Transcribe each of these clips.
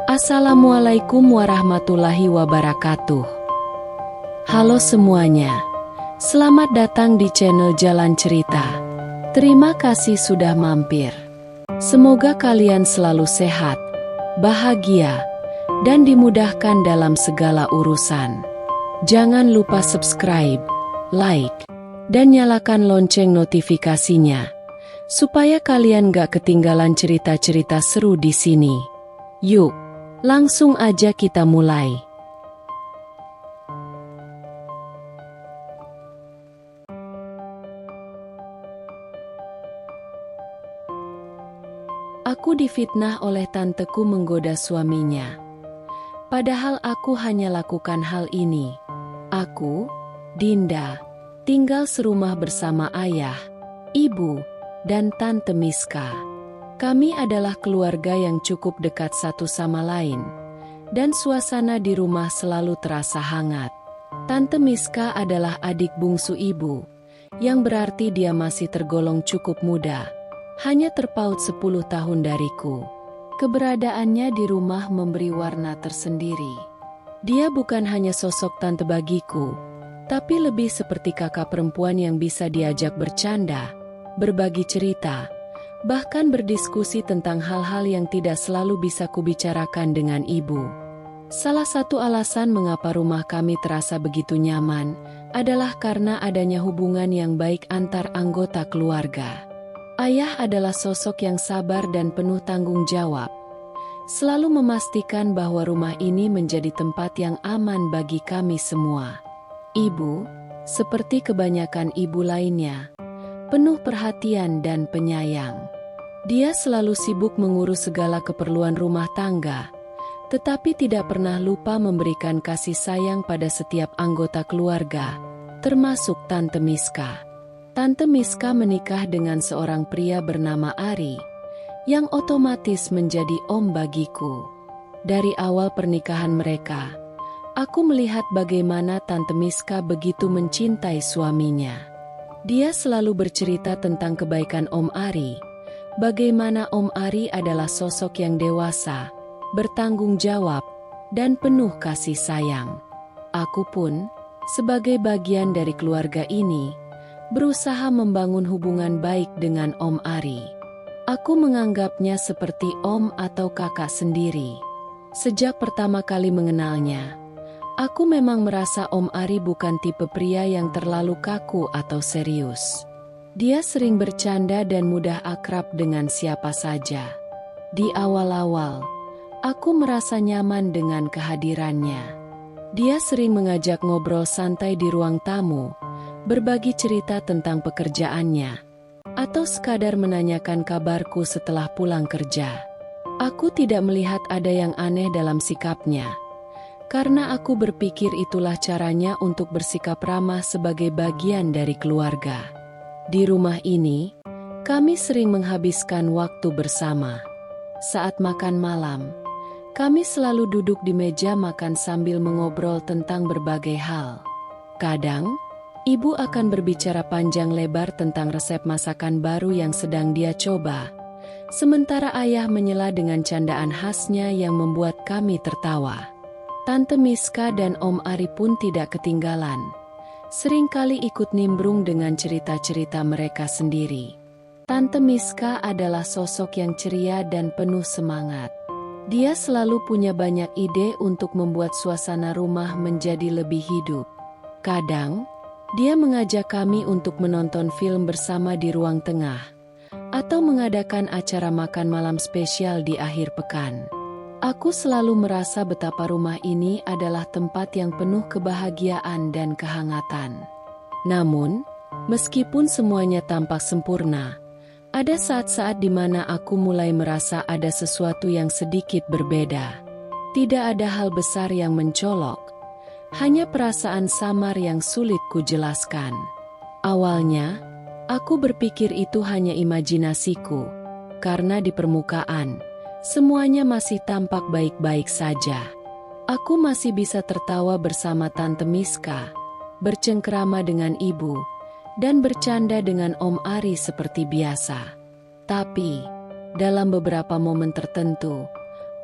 Assalamualaikum warahmatullahi wabarakatuh. Halo semuanya, selamat datang di channel Jalan Cerita. Terima kasih sudah mampir. Semoga kalian selalu sehat, bahagia, dan dimudahkan dalam segala urusan. Jangan lupa subscribe, like, dan nyalakan lonceng notifikasinya, supaya kalian gak ketinggalan cerita-cerita seru di sini. Yuk, langsung aja kita mulai. Aku difitnah oleh tanteku menggoda suaminya. Padahal aku hanya lakukan hal ini. Aku, Dinda, tinggal serumah bersama ayah, ibu, dan tante Miska. Kami adalah keluarga yang cukup dekat satu sama lain, dan suasana di rumah selalu terasa hangat. Tante Miska adalah adik bungsu ibu, yang berarti dia masih tergolong cukup muda, hanya terpaut 10 tahun dariku. Keberadaannya di rumah memberi warna tersendiri. Dia bukan hanya sosok tante bagiku, tapi lebih seperti kakak perempuan yang bisa diajak bercanda, berbagi cerita, bahkan berdiskusi tentang hal-hal yang tidak selalu bisa kubicarakan dengan ibu. Salah satu alasan mengapa rumah kami terasa begitu nyaman adalah karena adanya hubungan yang baik antar anggota keluarga. Ayah adalah sosok yang sabar dan penuh tanggung jawab, selalu memastikan bahwa rumah ini menjadi tempat yang aman bagi kami semua. Ibu, seperti kebanyakan ibu lainnya, penuh perhatian dan penyayang. Dia selalu sibuk mengurus segala keperluan rumah tangga, tetapi tidak pernah lupa memberikan kasih sayang pada setiap anggota keluarga, termasuk Tante Miska. Tante Miska menikah dengan seorang pria bernama Ari, yang otomatis menjadi om bagiku. Dari awal pernikahan mereka, aku melihat bagaimana Tante Miska begitu mencintai suaminya. Dia selalu bercerita tentang kebaikan Om Ari, bagaimana Om Ari adalah sosok yang dewasa, bertanggung jawab, dan penuh kasih sayang. Aku pun, sebagai bagian dari keluarga ini, berusaha membangun hubungan baik dengan Om Ari. Aku menganggapnya seperti om atau kakak sendiri. Sejak pertama kali mengenalnya, aku memang merasa Om Ari bukan tipe pria yang terlalu kaku atau serius. Dia sering bercanda dan mudah akrab dengan siapa saja. Di awal-awal, aku merasa nyaman dengan kehadirannya. Dia sering mengajak ngobrol santai di ruang tamu, berbagi cerita tentang pekerjaannya, atau sekadar menanyakan kabarku setelah pulang kerja. Aku tidak melihat ada yang aneh dalam sikapnya, karena aku berpikir itulah caranya untuk bersikap ramah sebagai bagian dari keluarga. Di rumah ini, kami sering menghabiskan waktu bersama. Saat makan malam, kami selalu duduk di meja makan sambil mengobrol tentang berbagai hal. Kadang, ibu akan berbicara panjang lebar tentang resep masakan baru yang sedang dia coba, sementara ayah menyela dengan candaan khasnya yang membuat kami tertawa. Tante Miska dan Om Ari pun tidak ketinggalan, seringkali ikut nimbrung dengan cerita-cerita mereka sendiri. Tante Miska adalah sosok yang ceria dan penuh semangat. Dia selalu punya banyak ide untuk membuat suasana rumah menjadi lebih hidup. Kadang, dia mengajak kami untuk menonton film bersama di ruang tengah, atau mengadakan acara makan malam spesial di akhir pekan. Aku selalu merasa betapa rumah ini adalah tempat yang penuh kebahagiaan dan kehangatan. Namun, meskipun semuanya tampak sempurna, ada saat-saat di mana aku mulai merasa ada sesuatu yang sedikit berbeda. Tidak ada hal besar yang mencolok, hanya perasaan samar yang sulit kujelaskan. Awalnya, aku berpikir itu hanya imajinasiku, karena di permukaan, semuanya masih tampak baik-baik saja. Aku masih bisa tertawa bersama Tante Miska, bercengkrama dengan ibu, dan bercanda dengan Om Ari seperti biasa. Tapi, dalam beberapa momen tertentu,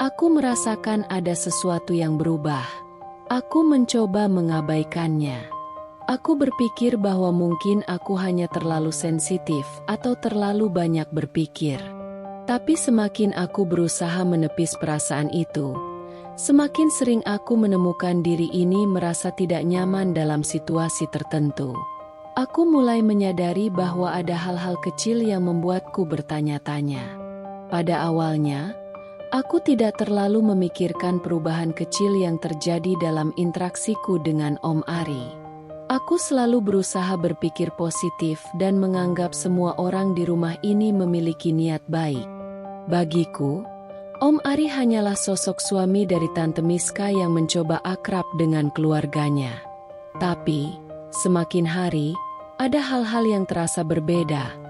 Aku merasakan ada sesuatu yang berubah. Aku mencoba mengabaikannya. Aku berpikir bahwa mungkin aku hanya terlalu sensitif atau terlalu banyak berpikir. Tapi semakin aku berusaha menepis perasaan itu, semakin sering aku menemukan diri ini merasa tidak nyaman dalam situasi tertentu. Aku mulai menyadari bahwa ada hal-hal kecil yang membuatku bertanya-tanya. Pada awalnya, aku tidak terlalu memikirkan perubahan kecil yang terjadi dalam interaksiku dengan Om Ari. Aku selalu berusaha berpikir positif dan menganggap semua orang di rumah ini memiliki niat baik. Bagiku, Om Ari hanyalah sosok suami dari Tante Miska yang mencoba akrab dengan keluarganya. Tapi, semakin hari, ada hal-hal yang terasa berbeda.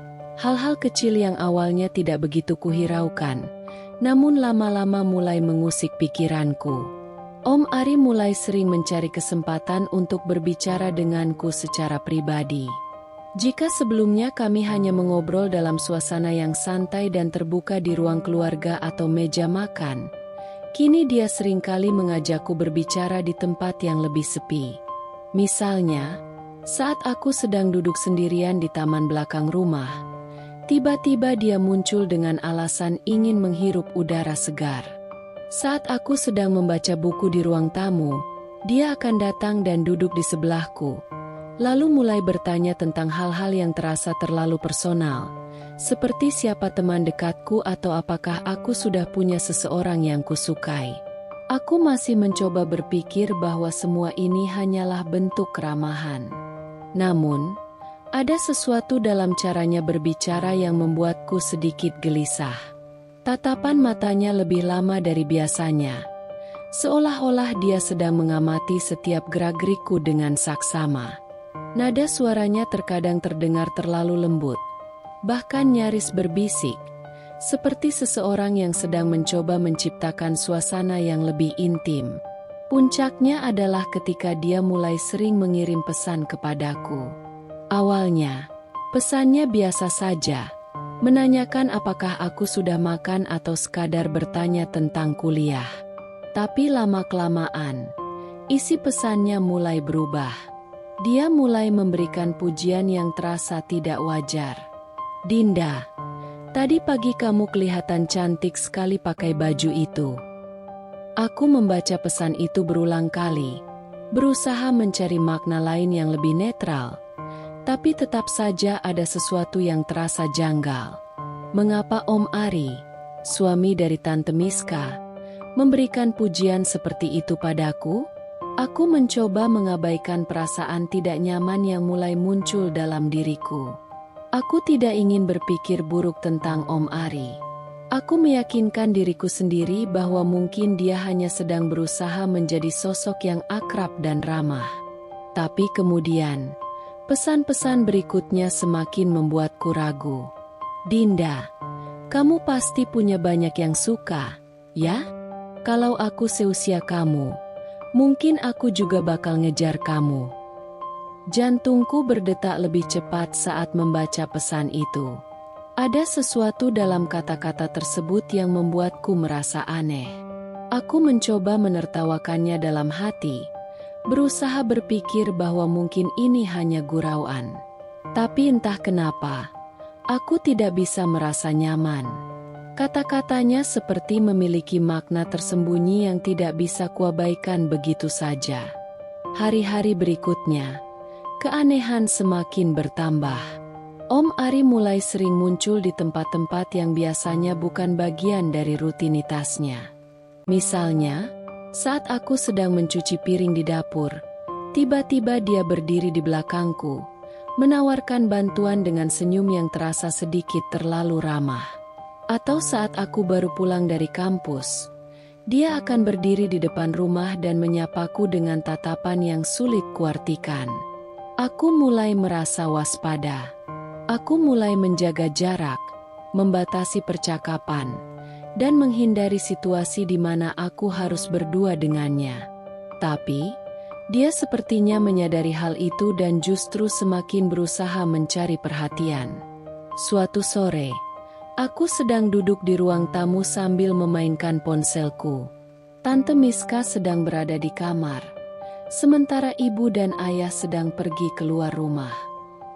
Hal-hal kecil yang awalnya tidak begitu kuhiraukan, namun lama-lama mulai mengusik pikiranku. Om Ari mulai sering mencari kesempatan untuk berbicara denganku secara pribadi. Jika sebelumnya kami hanya mengobrol dalam suasana yang santai dan terbuka di ruang keluarga atau meja makan, kini dia seringkali mengajakku berbicara di tempat yang lebih sepi. Misalnya, saat aku sedang duduk sendirian di taman belakang rumah, tiba-tiba dia muncul dengan alasan ingin menghirup udara segar. Saat aku sedang membaca buku di ruang tamu, dia akan datang dan duduk di sebelahku, lalu mulai bertanya tentang hal-hal yang terasa terlalu personal, seperti siapa teman dekatku atau apakah aku sudah punya seseorang yang kusukai. Aku masih mencoba berpikir bahwa semua ini hanyalah bentuk keramahan. Namun, ada sesuatu dalam caranya berbicara yang membuatku sedikit gelisah. Tatapan matanya lebih lama dari biasanya, seolah-olah dia sedang mengamati setiap gerak-gerikku dengan saksama. Nada suaranya terkadang terdengar terlalu lembut, bahkan nyaris berbisik, seperti seseorang yang sedang mencoba menciptakan suasana yang lebih intim. Puncaknya adalah ketika dia mulai sering mengirim pesan kepadaku. Awalnya, pesannya biasa saja, menanyakan apakah aku sudah makan atau sekadar bertanya tentang kuliah. Tapi lama-kelamaan, isi pesannya mulai berubah. Dia mulai memberikan pujian yang terasa tidak wajar. "Dinda, tadi pagi kamu kelihatan cantik sekali pakai baju itu." Aku membaca pesan itu berulang kali, berusaha mencari makna lain yang lebih netral. Tapi tetap saja ada sesuatu yang terasa janggal. Mengapa Om Ari, suami dari Tante Miska, memberikan pujian seperti itu padaku? Aku mencoba mengabaikan perasaan tidak nyaman yang mulai muncul dalam diriku. Aku tidak ingin berpikir buruk tentang Om Ari. Aku meyakinkan diriku sendiri bahwa mungkin dia hanya sedang berusaha menjadi sosok yang akrab dan ramah. Tapi kemudian, pesan-pesan berikutnya semakin membuatku ragu. "Dinda, kamu pasti punya banyak yang suka, ya? Kalau aku seusia kamu, mungkin aku juga bakal ngejar kamu." Jantungku berdetak lebih cepat saat membaca pesan itu. Ada sesuatu dalam kata-kata tersebut yang membuatku merasa aneh. Aku mencoba menertawakannya dalam hati, berusaha berpikir bahwa mungkin ini hanya gurauan. Tapi entah kenapa, aku tidak bisa merasa nyaman. Kata-katanya seperti memiliki makna tersembunyi yang tidak bisa kuabaikan begitu saja. Hari-hari berikutnya, keanehan semakin bertambah. Om Ari mulai sering muncul di tempat-tempat yang biasanya bukan bagian dari rutinitasnya. Misalnya, saat aku sedang mencuci piring di dapur, tiba-tiba dia berdiri di belakangku, menawarkan bantuan dengan senyum yang terasa sedikit terlalu ramah. Atau saat aku baru pulang dari kampus, dia akan berdiri di depan rumah dan menyapaku dengan tatapan yang sulit kuartikan. Aku mulai merasa waspada. Aku mulai menjaga jarak, membatasi percakapan, dan menghindari situasi di mana aku harus berdua dengannya. Tapi, dia sepertinya menyadari hal itu dan justru semakin berusaha mencari perhatian. Suatu sore, Aku sedang duduk di ruang tamu sambil memainkan ponselku. Tante Miska sedang berada di kamar, sementara ibu dan ayah sedang pergi keluar rumah.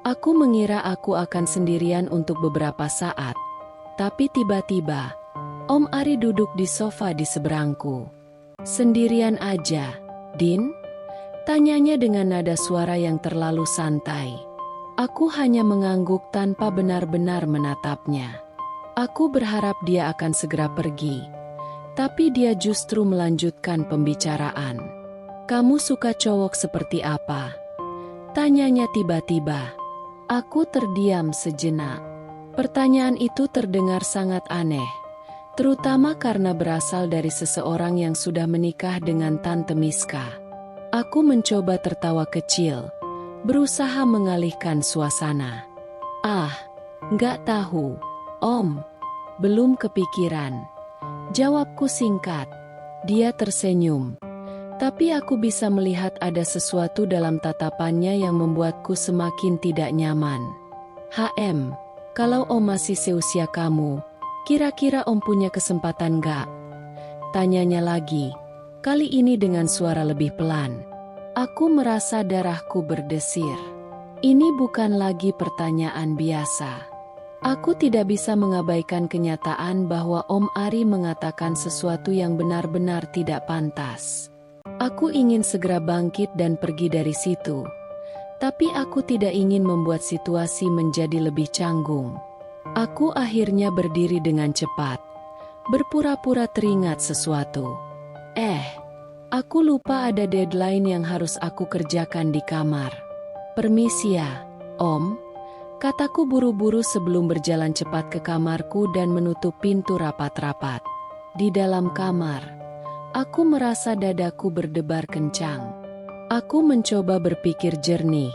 Aku mengira aku akan sendirian untuk beberapa saat, tapi tiba-tiba Om Ari duduk di sofa di seberangku. "Sendirian aja, Din?" tanyanya dengan nada suara yang terlalu santai. Aku hanya mengangguk tanpa benar-benar menatapnya. Aku berharap dia akan segera pergi, tapi dia justru melanjutkan pembicaraan. "Kamu suka cowok seperti apa?" tanyanya tiba-tiba. Aku terdiam sejenak. Pertanyaan itu terdengar sangat aneh, terutama karena berasal dari seseorang yang sudah menikah dengan Tante Miska. Aku mencoba tertawa kecil, berusaha mengalihkan suasana. "Ah, nggak tahu, Om. Belum kepikiran," jawabku singkat. Dia tersenyum, tapi aku bisa melihat ada sesuatu dalam tatapannya yang membuatku semakin tidak nyaman. Kalau Om masih seusia kamu, kira-kira Om punya kesempatan gak?" tanyanya lagi, kali ini dengan suara lebih pelan. Aku merasa darahku berdesir. Ini bukan lagi pertanyaan biasa. Aku tidak bisa mengabaikan kenyataan bahwa Om Ari mengatakan sesuatu yang benar-benar tidak pantas. Aku ingin segera bangkit dan pergi dari situ, tapi aku tidak ingin membuat situasi menjadi lebih canggung. Aku akhirnya berdiri dengan cepat, berpura-pura teringat sesuatu. Aku lupa ada deadline yang harus aku kerjakan di kamar. "Permisi ya, Om," kataku buru-buru sebelum berjalan cepat ke kamarku dan menutup pintu rapat-rapat. Di dalam kamar, aku merasa dadaku berdebar kencang. Aku mencoba berpikir jernih,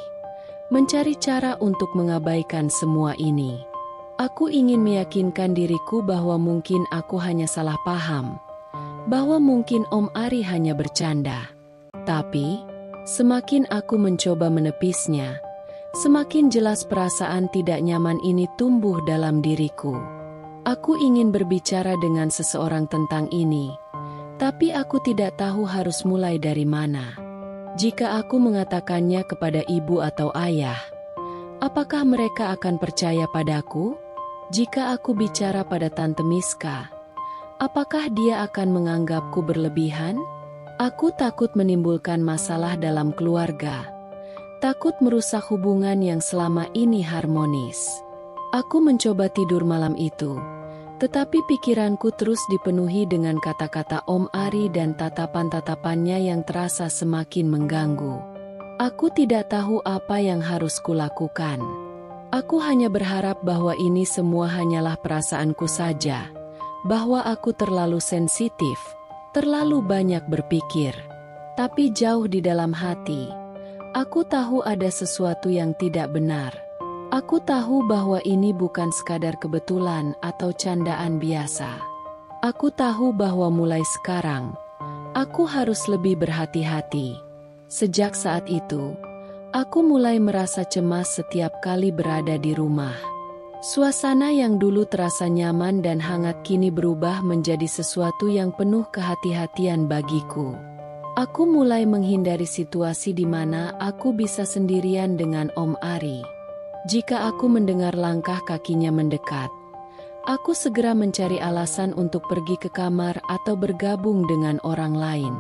mencari cara untuk mengabaikan semua ini. Aku ingin meyakinkan diriku bahwa mungkin aku hanya salah paham, bahwa mungkin Om Ari hanya bercanda. Tapi, semakin aku mencoba menepisnya, semakin jelas perasaan tidak nyaman ini tumbuh dalam diriku. Aku ingin berbicara dengan seseorang tentang ini, tapi aku tidak tahu harus mulai dari mana. Jika aku mengatakannya kepada ibu atau ayah, apakah mereka akan percaya padaku? Jika aku bicara pada Tante Miska, apakah dia akan menganggapku berlebihan? Aku takut menimbulkan masalah dalam keluarga, takut merusak hubungan yang selama ini harmonis. Aku mencoba tidur malam itu, tetapi pikiranku terus dipenuhi dengan kata-kata Om Ari dan tatapan-tatapannya yang terasa semakin mengganggu. Aku tidak tahu apa yang harus kulakukan. Aku hanya berharap bahwa ini semua hanyalah perasaanku saja, bahwa aku terlalu sensitif, terlalu banyak berpikir. Tapi jauh di dalam hati, aku tahu ada sesuatu yang tidak benar. Aku tahu bahwa ini bukan sekadar kebetulan atau candaan biasa. Aku tahu bahwa mulai sekarang, aku harus lebih berhati-hati. Sejak saat itu, aku mulai merasa cemas setiap kali berada di rumah. Suasana yang dulu terasa nyaman dan hangat kini berubah menjadi sesuatu yang penuh kehati-hatian bagiku. Aku mulai menghindari situasi di mana aku bisa sendirian dengan Om Ari. Jika aku mendengar langkah kakinya mendekat, aku segera mencari alasan untuk pergi ke kamar atau bergabung dengan orang lain.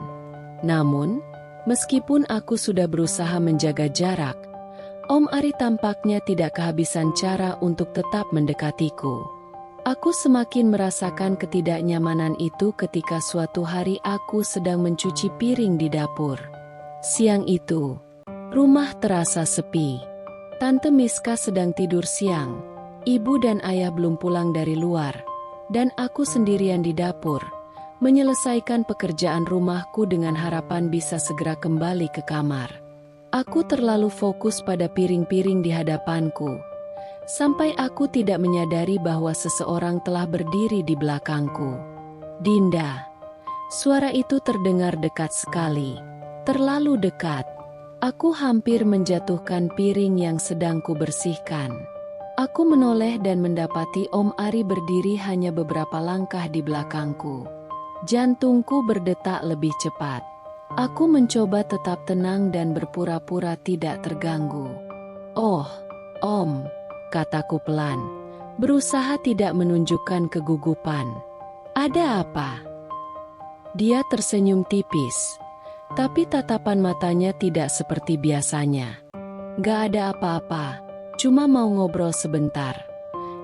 Namun, meskipun aku sudah berusaha menjaga jarak, Om Ari tampaknya tidak kehabisan cara untuk tetap mendekatiku. Aku semakin merasakan ketidaknyamanan itu ketika suatu hari aku sedang mencuci piring di dapur. Siang itu, rumah terasa sepi. Tante Miska sedang tidur siang, ibu dan ayah belum pulang dari luar, dan aku sendirian di dapur, menyelesaikan pekerjaan rumahku dengan harapan bisa segera kembali ke kamar. Aku terlalu fokus pada piring-piring di hadapanku, sampai aku tidak menyadari bahwa seseorang telah berdiri di belakangku. "Dinda." Suara itu terdengar dekat sekali, terlalu dekat. Aku hampir menjatuhkan piring yang sedang kubersihkan. Aku menoleh dan mendapati Om Ari berdiri hanya beberapa langkah di belakangku. Jantungku berdetak lebih cepat. Aku mencoba tetap tenang dan berpura-pura tidak terganggu. "Oh, Om," kataku pelan, berusaha tidak menunjukkan kegugupan. "Ada apa?" Dia tersenyum tipis, tapi tatapan matanya tidak seperti biasanya. "Gak ada apa-apa, cuma mau ngobrol sebentar,"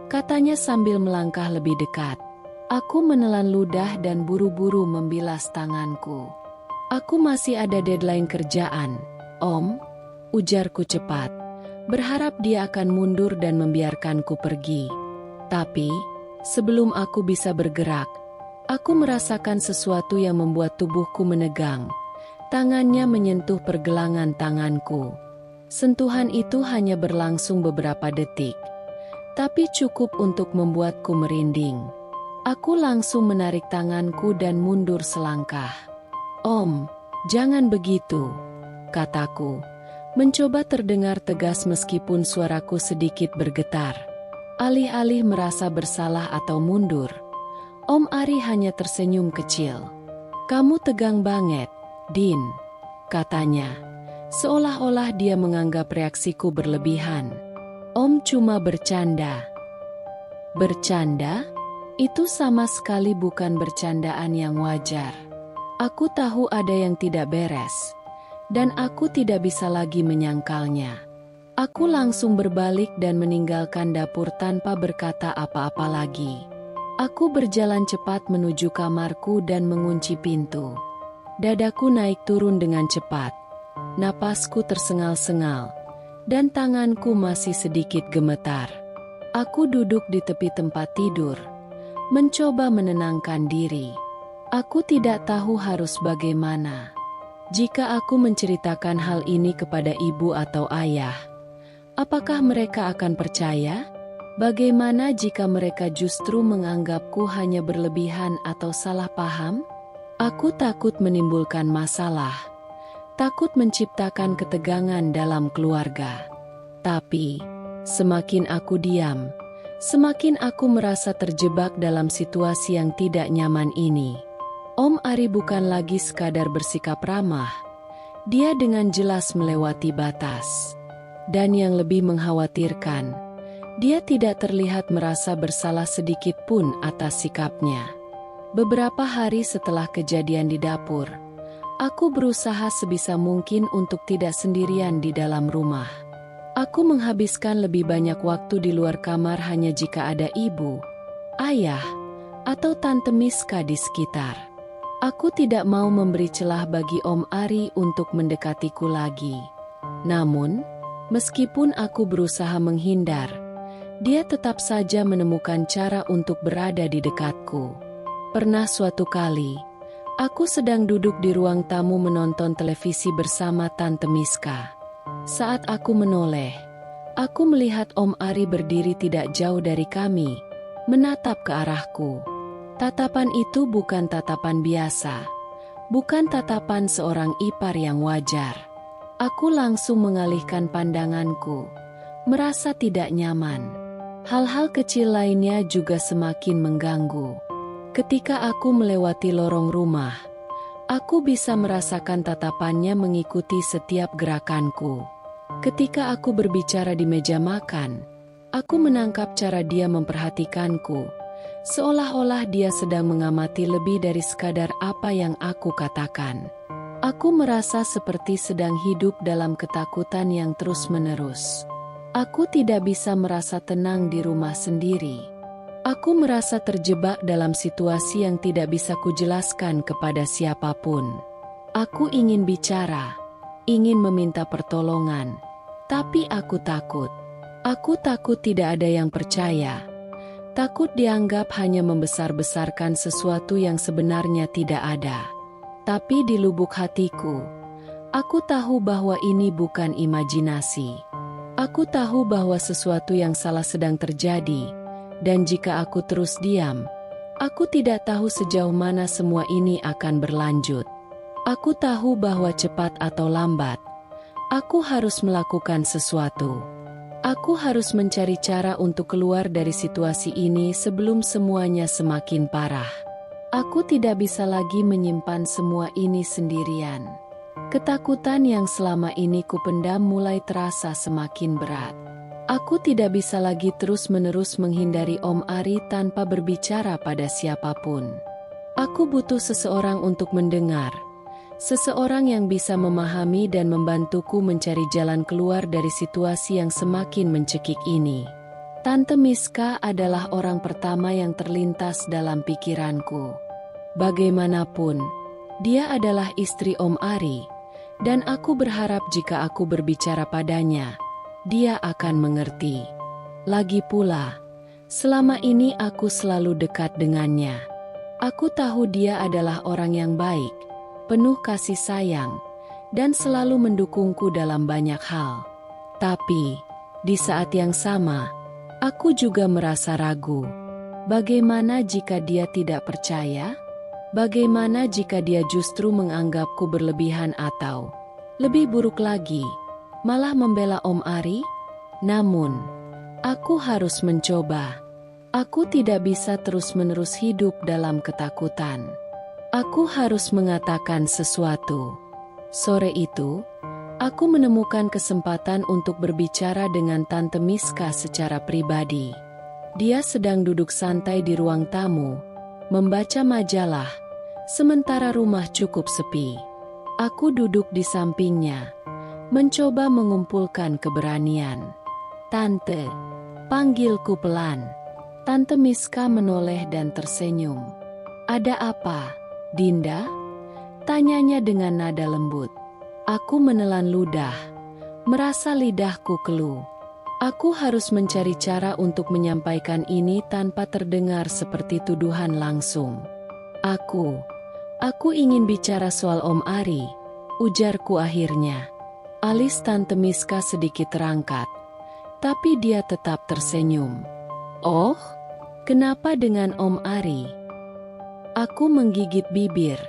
katanya sambil melangkah lebih dekat. Aku menelan ludah dan buru-buru membilas tanganku. "Aku masih ada deadline kerjaan, Om," ujarku cepat, berharap dia akan mundur dan membiarkanku pergi. Tapi, sebelum aku bisa bergerak, aku merasakan sesuatu yang membuat tubuhku menegang. Tangannya menyentuh pergelangan tanganku. Sentuhan itu hanya berlangsung beberapa detik, tapi cukup untuk membuatku merinding. Aku langsung menarik tanganku dan mundur selangkah. "Om, jangan begitu," kataku, mencoba terdengar tegas meskipun suaraku sedikit bergetar. Alih-alih merasa bersalah atau mundur, Om Ari hanya tersenyum kecil. "Kamu tegang banget, Din," katanya, seolah-olah dia menganggap reaksiku berlebihan. "Om cuma bercanda." Bercanda? Itu sama sekali bukan bercandaan yang wajar. Aku tahu ada yang tidak beres, dan aku tidak bisa lagi menyangkalnya. Aku langsung berbalik dan meninggalkan dapur tanpa berkata apa-apa lagi. Aku berjalan cepat menuju kamarku dan mengunci pintu. Dadaku naik turun dengan cepat. Napasku tersengal-sengal, dan tanganku masih sedikit gemetar. Aku duduk di tepi tempat tidur, mencoba menenangkan diri. Aku tidak tahu harus bagaimana. Jika aku menceritakan hal ini kepada ibu atau ayah, apakah mereka akan percaya? Bagaimana jika mereka justru menganggapku hanya berlebihan atau salah paham? Aku takut menimbulkan masalah, takut menciptakan ketegangan dalam keluarga. Tapi, semakin aku diam, semakin aku merasa terjebak dalam situasi yang tidak nyaman ini. Om Ari bukan lagi sekadar bersikap ramah. Dia dengan jelas melewati batas. Dan yang lebih mengkhawatirkan, dia tidak terlihat merasa bersalah sedikit pun atas sikapnya. Beberapa hari setelah kejadian di dapur, aku berusaha sebisa mungkin untuk tidak sendirian di dalam rumah. Aku menghabiskan lebih banyak waktu di luar kamar hanya jika ada ibu, ayah, atau tante Miska di sekitar. Aku tidak mau memberi celah bagi Om Ari untuk mendekatiku lagi. Namun, meskipun aku berusaha menghindar, dia tetap saja menemukan cara untuk berada di dekatku. Pernah suatu kali, aku sedang duduk di ruang tamu menonton televisi bersama tante Miska. Saat aku menoleh, aku melihat Om Ari berdiri tidak jauh dari kami, menatap ke arahku. Tatapan itu bukan tatapan biasa, bukan tatapan seorang ipar yang wajar. Aku langsung mengalihkan pandanganku, merasa tidak nyaman. Hal-hal kecil lainnya juga semakin mengganggu. Ketika aku melewati lorong rumah, aku bisa merasakan tatapannya mengikuti setiap gerakanku. Ketika aku berbicara di meja makan, aku menangkap cara dia memperhatikanku, seolah-olah dia sedang mengamati lebih dari sekadar apa yang aku katakan. Aku merasa seperti sedang hidup dalam ketakutan yang terus-menerus. Aku tidak bisa merasa tenang di rumah sendiri. Aku merasa terjebak dalam situasi yang tidak bisa kujelaskan kepada siapapun. Aku ingin bicara, ingin meminta pertolongan, tapi aku takut. Aku takut tidak ada yang percaya. Takut dianggap hanya membesar-besarkan sesuatu yang sebenarnya tidak ada. Tapi di lubuk hatiku, aku tahu bahwa ini bukan imajinasi. Aku tahu bahwa sesuatu yang salah sedang terjadi. Dan jika aku terus diam, aku tidak tahu sejauh mana semua ini akan berlanjut. Aku tahu bahwa cepat atau lambat, aku harus melakukan sesuatu. Aku harus mencari cara untuk keluar dari situasi ini sebelum semuanya semakin parah. Aku tidak bisa lagi menyimpan semua ini sendirian. Ketakutan yang selama ini kupendam mulai terasa semakin berat. Aku tidak bisa lagi terus-menerus menghindari Om Ari tanpa berbicara pada siapapun. Aku butuh seseorang untuk mendengar. Seseorang yang bisa memahami dan membantuku mencari jalan keluar dari situasi yang semakin mencekik ini. Tante Miska adalah orang pertama yang terlintas dalam pikiranku. Bagaimanapun, dia adalah istri Om Ari, dan aku berharap jika aku berbicara padanya, dia akan mengerti. Lagi pula, selama ini aku selalu dekat dengannya. Aku tahu dia adalah orang yang baik, penuh kasih sayang, dan selalu mendukungku dalam banyak hal. Tapi, di saat yang sama, aku juga merasa ragu. Bagaimana jika dia tidak percaya? Bagaimana jika dia justru menganggapku berlebihan atau, lebih buruk lagi, malah membela Om Ari? Namun, aku harus mencoba. Aku tidak bisa terus-menerus hidup dalam ketakutan. Aku harus mengatakan sesuatu. Sore itu, aku menemukan kesempatan untuk berbicara dengan Tante Miska secara pribadi. Dia sedang duduk santai di ruang tamu, membaca majalah, sementara rumah cukup sepi. Aku duduk di sampingnya, mencoba mengumpulkan keberanian. "Tante," panggilku pelan. Tante Miska menoleh dan tersenyum. "Ada apa, Dinda?" tanyanya dengan nada lembut. Aku menelan ludah, merasa lidahku keluh. Aku harus mencari cara untuk menyampaikan ini tanpa terdengar seperti tuduhan langsung. Aku ingin bicara soal Om Ari," ujarku akhirnya. Alis Tante Miska sedikit terangkat, tapi dia tetap tersenyum. "Oh, kenapa dengan Om Ari?" Aku menggigit bibir,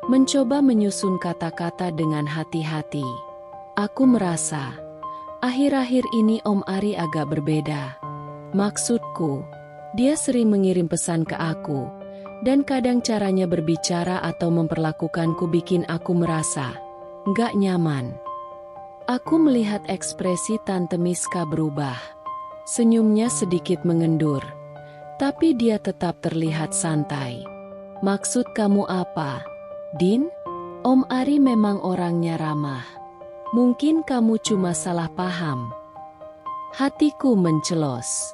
mencoba menyusun kata-kata dengan hati-hati. Aku merasa, akhir-akhir ini Om Ari agak berbeda. Maksudku, dia sering mengirim pesan ke aku, dan kadang caranya berbicara atau memperlakukanku bikin aku merasa nggak nyaman. Aku melihat ekspresi Tante Miska berubah. Senyumnya sedikit mengendur, tapi dia tetap terlihat santai. "Maksud kamu apa, Din? Om Ari memang orangnya ramah. Mungkin kamu cuma salah paham." Hatiku mencelos.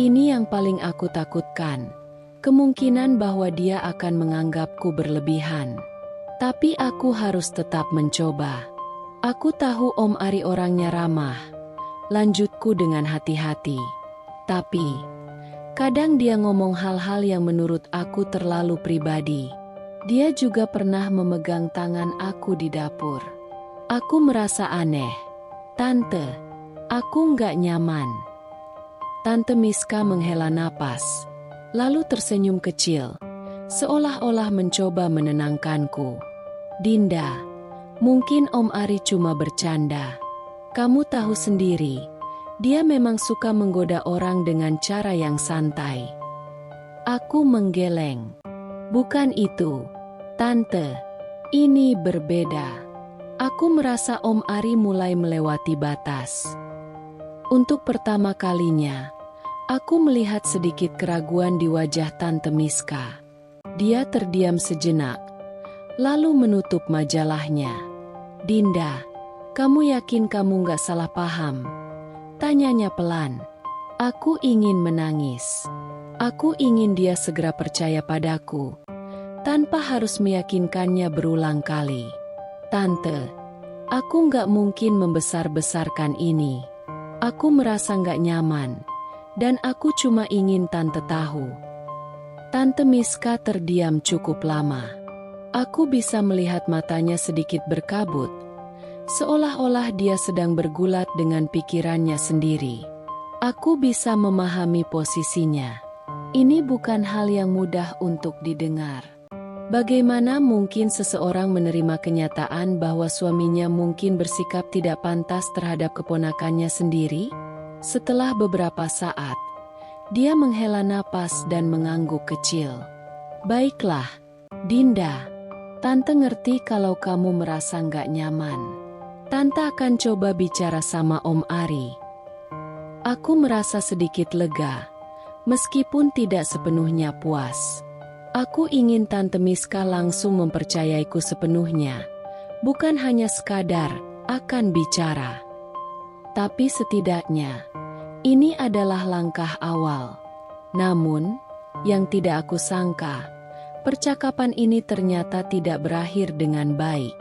Ini yang paling aku takutkan. Kemungkinan bahwa dia akan menganggapku berlebihan. Tapi aku harus tetap mencoba. "Aku tahu Om Ari orangnya ramah," lanjutku dengan hati-hati. "Tapi, kadang dia ngomong hal-hal yang menurut aku terlalu pribadi. Dia juga pernah memegang tangan aku di dapur. Aku merasa aneh. Tante, aku nggak nyaman." Tante Miska menghela napas, lalu tersenyum kecil, seolah-olah mencoba menenangkanku. "Dinda, mungkin Om Ari cuma bercanda. Kamu tahu sendiri, dia memang suka menggoda orang dengan cara yang santai." Aku menggeleng. "Bukan itu, Tante. Ini berbeda." Aku merasa Om Ari mulai melewati batas. Untuk pertama kalinya, aku melihat sedikit keraguan di wajah Tante Miska. Dia terdiam sejenak, lalu menutup majalahnya. "Dinda, kamu yakin kamu nggak salah paham?" tanyanya pelan. Aku ingin menangis. Aku ingin dia segera percaya padaku, tanpa harus meyakinkannya berulang kali. "Tante, aku nggak mungkin membesar-besarkan ini. Aku merasa nggak nyaman, dan aku cuma ingin Tante tahu." Tante Miska terdiam cukup lama. Aku bisa melihat matanya sedikit berkabut, seolah-olah dia sedang bergulat dengan pikirannya sendiri. Aku bisa memahami posisinya. Ini bukan hal yang mudah untuk didengar. Bagaimana mungkin seseorang menerima kenyataan bahwa suaminya mungkin bersikap tidak pantas terhadap keponakannya sendiri? Setelah beberapa saat, dia menghela napas dan mengangguk kecil. Baiklah, Dinda. Tante ngerti kalau kamu merasa nggak nyaman. Tante akan coba bicara sama Om Ari. Aku merasa sedikit lega, meskipun tidak sepenuhnya puas. Aku ingin Tante Miska langsung mempercayaiku sepenuhnya, bukan hanya sekadar akan bicara. Tapi setidaknya, ini adalah langkah awal. Namun, yang tidak aku sangka, percakapan ini ternyata tidak berakhir dengan baik.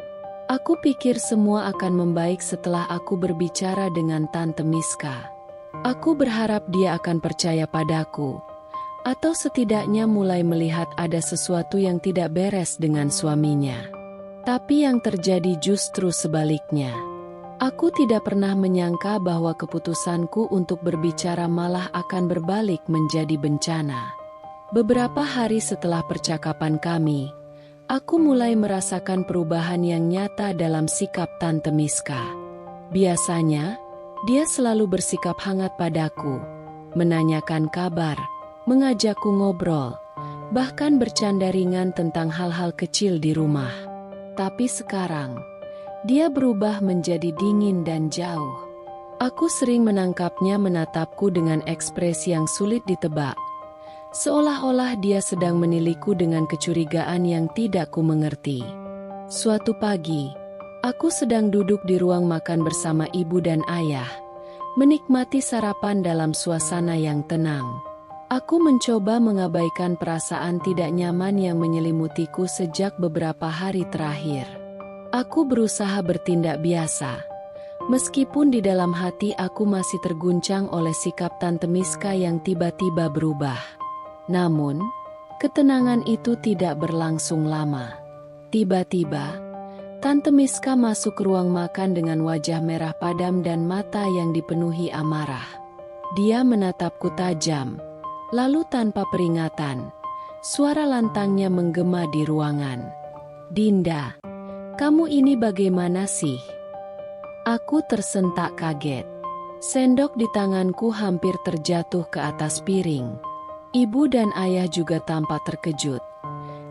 Aku pikir semua akan membaik setelah aku berbicara dengan Tante Miska. Aku berharap dia akan percaya padaku, atau setidaknya mulai melihat ada sesuatu yang tidak beres dengan suaminya. Tapi yang terjadi justru sebaliknya. Aku tidak pernah menyangka bahwa keputusanku untuk berbicara malah akan berbalik menjadi bencana. Beberapa hari setelah percakapan kami, aku mulai merasakan perubahan yang nyata dalam sikap Tante Miska. Biasanya, dia selalu bersikap hangat padaku, menanyakan kabar, mengajakku ngobrol, bahkan bercanda ringan tentang hal-hal kecil di rumah. Tapi sekarang, dia berubah menjadi dingin dan jauh. Aku sering menangkapnya menatapku dengan ekspresi yang sulit ditebak, seolah-olah dia sedang menilaiku dengan kecurigaan yang tidak ku mengerti. Suatu pagi, aku sedang duduk di ruang makan bersama ibu dan ayah, menikmati sarapan dalam suasana yang tenang. Aku mencoba mengabaikan perasaan tidak nyaman yang menyelimutiku sejak beberapa hari terakhir. Aku berusaha bertindak biasa, meskipun di dalam hati aku masih terguncang oleh sikap Tante Miska yang tiba-tiba berubah. Namun, ketenangan itu tidak berlangsung lama. Tiba-tiba, Tante Miska masuk ke ruang makan dengan wajah merah padam dan mata yang dipenuhi amarah. Dia menatapku tajam, lalu tanpa peringatan, suara lantangnya menggema di ruangan. Dinda, kamu ini bagaimana sih? Aku tersentak kaget. Sendok di tanganku hampir terjatuh ke atas piring. Ibu dan ayah juga tampak terkejut,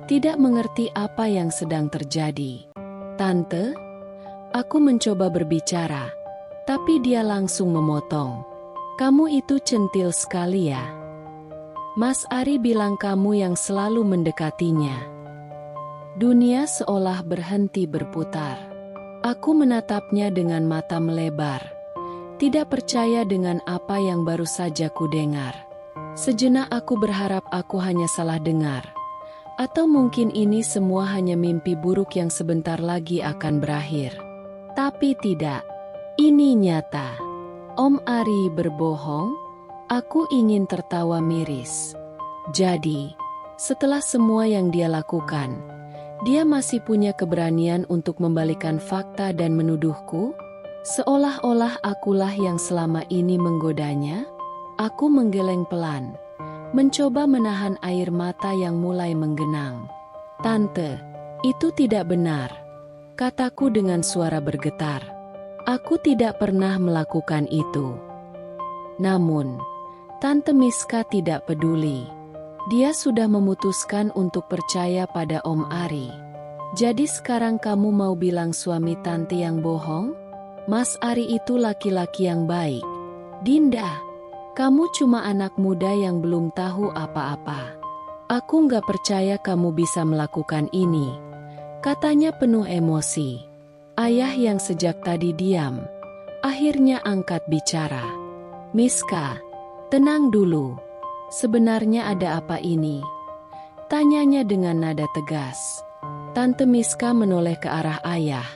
tidak mengerti apa yang sedang terjadi. Tante, aku mencoba berbicara, tapi dia langsung memotong. Kamu itu centil sekali ya. Mas Ari bilang kamu yang selalu mendekatinya. Dunia seolah berhenti berputar. Aku menatapnya dengan mata melebar, tidak percaya dengan apa yang baru saja ku dengar. Sejenak aku berharap aku hanya salah dengar. Atau mungkin ini semua hanya mimpi buruk yang sebentar lagi akan berakhir. Tapi tidak. Ini nyata. Om Ari berbohong? Aku ingin tertawa miris. Jadi, setelah semua yang dia lakukan, dia masih punya keberanian untuk membalikan fakta dan menuduhku? Seolah-olah akulah yang selama ini menggodanya? Aku menggeleng pelan, mencoba menahan air mata yang mulai menggenang. Tante, itu tidak benar, kataku dengan suara bergetar. Aku tidak pernah melakukan itu. Namun, Tante Miska tidak peduli. Dia sudah memutuskan untuk percaya pada Om Ari. Jadi sekarang kamu mau bilang suami Tante yang bohong? Mas Ari itu laki-laki yang baik. Dinda, kamu cuma anak muda yang belum tahu apa-apa. Aku nggak percaya kamu bisa melakukan ini, katanya penuh emosi. Ayah yang sejak tadi diam, akhirnya angkat bicara. Miska, tenang dulu. Sebenarnya ada apa ini? Tanyanya dengan nada tegas. Tante Miska menoleh ke arah ayah.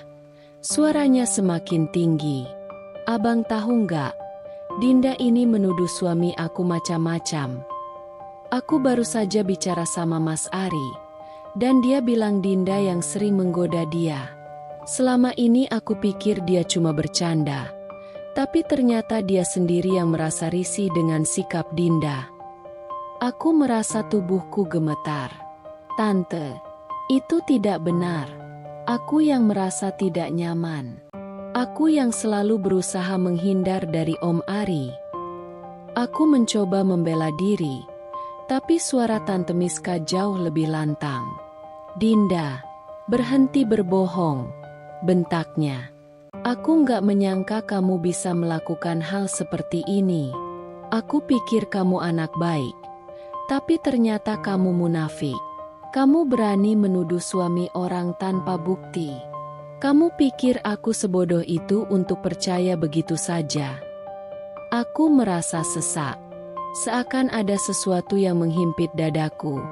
Suaranya semakin tinggi. Abang tahu nggak? Dinda ini menuduh suami aku macam-macam. Aku baru saja bicara sama Mas Ari, dan dia bilang Dinda yang sering menggoda dia. Selama ini aku pikir dia cuma bercanda, tapi ternyata dia sendiri yang merasa risih dengan sikap Dinda. Aku merasa tubuhku gemetar. Tante, itu tidak benar. Aku yang merasa tidak nyaman. Aku yang selalu berusaha menghindar dari Om Ari. Aku mencoba membela diri, tapi suara Tante Miska jauh lebih lantang. "Dinda, berhenti berbohong," bentaknya. "Aku nggak menyangka kamu bisa melakukan hal seperti ini. Aku pikir kamu anak baik, tapi ternyata kamu munafik. Kamu berani menuduh suami orang tanpa bukti. Kamu pikir aku sebodoh itu untuk percaya begitu saja?" Aku merasa sesak. Seakan ada sesuatu yang menghimpit dadaku,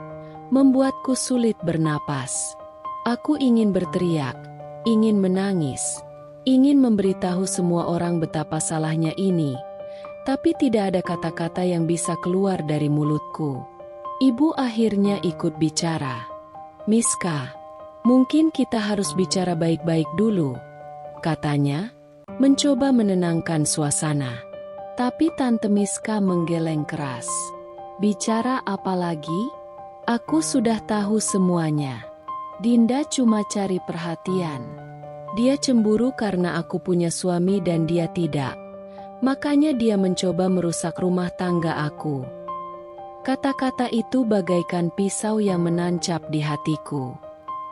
membuatku sulit bernapas. Aku ingin berteriak, ingin menangis, ingin memberitahu semua orang betapa salahnya ini, tapi tidak ada kata-kata yang bisa keluar dari mulutku. Ibu akhirnya ikut bicara. "Miska, mungkin kita harus bicara baik-baik dulu," katanya, mencoba menenangkan suasana. Tapi Tante Miska menggeleng keras. "Bicara apa lagi? Aku sudah tahu semuanya. Dinda cuma cari perhatian. Dia cemburu karena aku punya suami dan dia tidak. Makanya dia mencoba merusak rumah tangga aku." Kata-kata itu bagaikan pisau yang menancap di hatiku.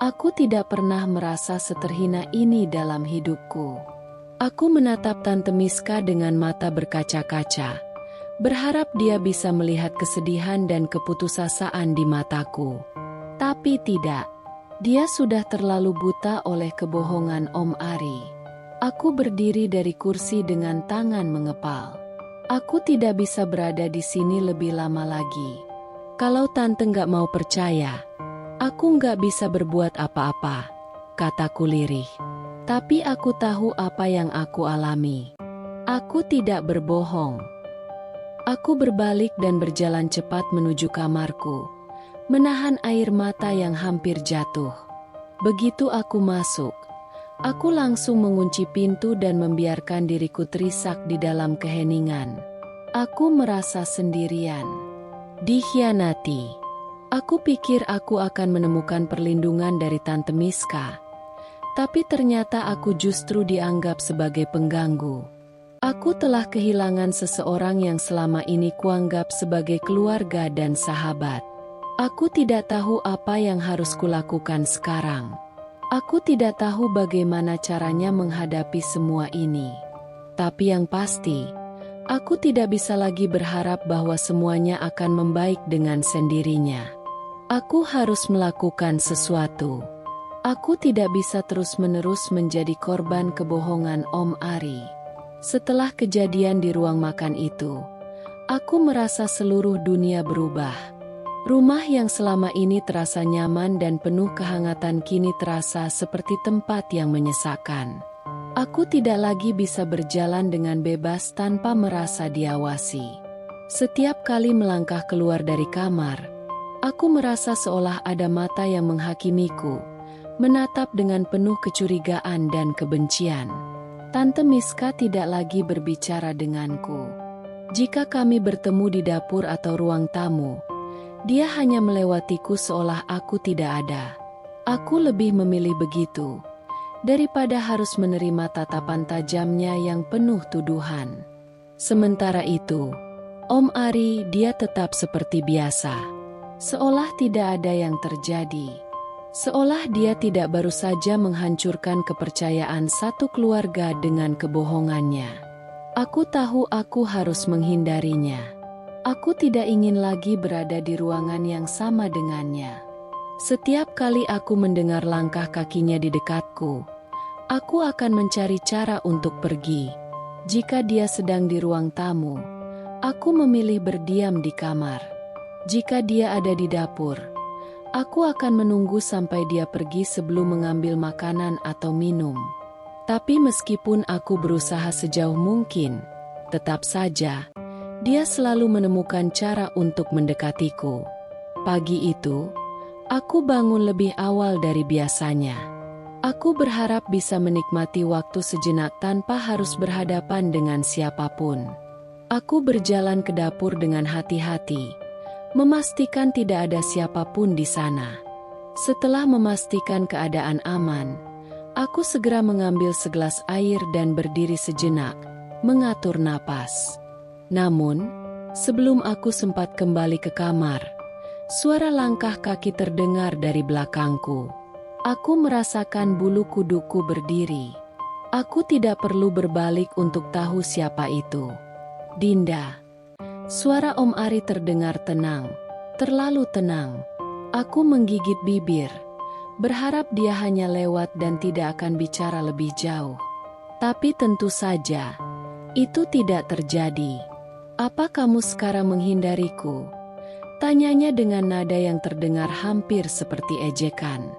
Aku tidak pernah merasa seterhina ini dalam hidupku. Aku menatap Tante Miska dengan mata berkaca-kaca, berharap dia bisa melihat kesedihan dan keputusasaan di mataku. Tapi tidak. Dia sudah terlalu buta oleh kebohongan Om Ari. Aku berdiri dari kursi dengan tangan mengepal. Aku tidak bisa berada di sini lebih lama lagi. Kalau Tante nggak mau percaya, aku nggak bisa berbuat apa-apa, kataku lirih. Tapi aku tahu apa yang aku alami. Aku tidak berbohong. Aku berbalik dan berjalan cepat menuju kamarku, menahan air mata yang hampir jatuh. Begitu aku masuk, aku langsung mengunci pintu dan membiarkan diriku terisak di dalam keheningan. Aku merasa sendirian, dikhianati. Aku pikir aku akan menemukan perlindungan dari Tante Miska. Tapi ternyata aku justru dianggap sebagai pengganggu. Aku telah kehilangan seseorang yang selama ini kuanggap sebagai keluarga dan sahabat. Aku tidak tahu apa yang harus kulakukan sekarang. Aku tidak tahu bagaimana caranya menghadapi semua ini. Tapi yang pasti, aku tidak bisa lagi berharap bahwa semuanya akan membaik dengan sendirinya. Aku harus melakukan sesuatu. Aku tidak bisa terus-menerus menjadi korban kebohongan Om Ari. Setelah kejadian di ruang makan itu, aku merasa seluruh dunia berubah. Rumah yang selama ini terasa nyaman dan penuh kehangatan kini terasa seperti tempat yang menyesakkan. Aku tidak lagi bisa berjalan dengan bebas tanpa merasa diawasi. Setiap kali melangkah keluar dari kamar, aku merasa seolah ada mata yang menghakimiku, menatap dengan penuh kecurigaan dan kebencian. Tante Miska tidak lagi berbicara denganku. Jika kami bertemu di dapur atau ruang tamu, dia hanya melewatiku seolah aku tidak ada. Aku lebih memilih begitu, daripada harus menerima tatapan tajamnya yang penuh tuduhan. Sementara itu, Om Ari, dia tetap seperti biasa. Seolah tidak ada yang terjadi. Seolah dia tidak baru saja menghancurkan kepercayaan satu keluarga dengan kebohongannya. Aku tahu aku harus menghindarinya. Aku tidak ingin lagi berada di ruangan yang sama dengannya. Setiap kali aku mendengar langkah kakinya di dekatku, aku akan mencari cara untuk pergi. Jika dia sedang di ruang tamu, aku memilih berdiam di kamar. Jika dia ada di dapur, aku akan menunggu sampai dia pergi sebelum mengambil makanan atau minum. Tapi meskipun aku berusaha sejauh mungkin, tetap saja, dia selalu menemukan cara untuk mendekatiku. Pagi itu, aku bangun lebih awal dari biasanya. Aku berharap bisa menikmati waktu sejenak tanpa harus berhadapan dengan siapapun. Aku berjalan ke dapur dengan hati-hati, memastikan tidak ada siapapun di sana. Setelah memastikan keadaan aman, aku segera mengambil segelas air dan berdiri sejenak, mengatur napas. Namun, Sebelum aku sempat kembali ke kamar, suara langkah kaki terdengar dari belakangku. Aku merasakan bulu kuduku berdiri. Aku tidak perlu berbalik untuk tahu siapa itu. Dinda. Suara Om Ari terdengar tenang, terlalu tenang. Aku menggigit bibir, berharap dia hanya lewat dan tidak akan bicara lebih jauh. Tapi tentu saja, itu tidak terjadi. "Apa kamu sekarang menghindariku?" tanyanya dengan nada yang terdengar hampir seperti ejekan.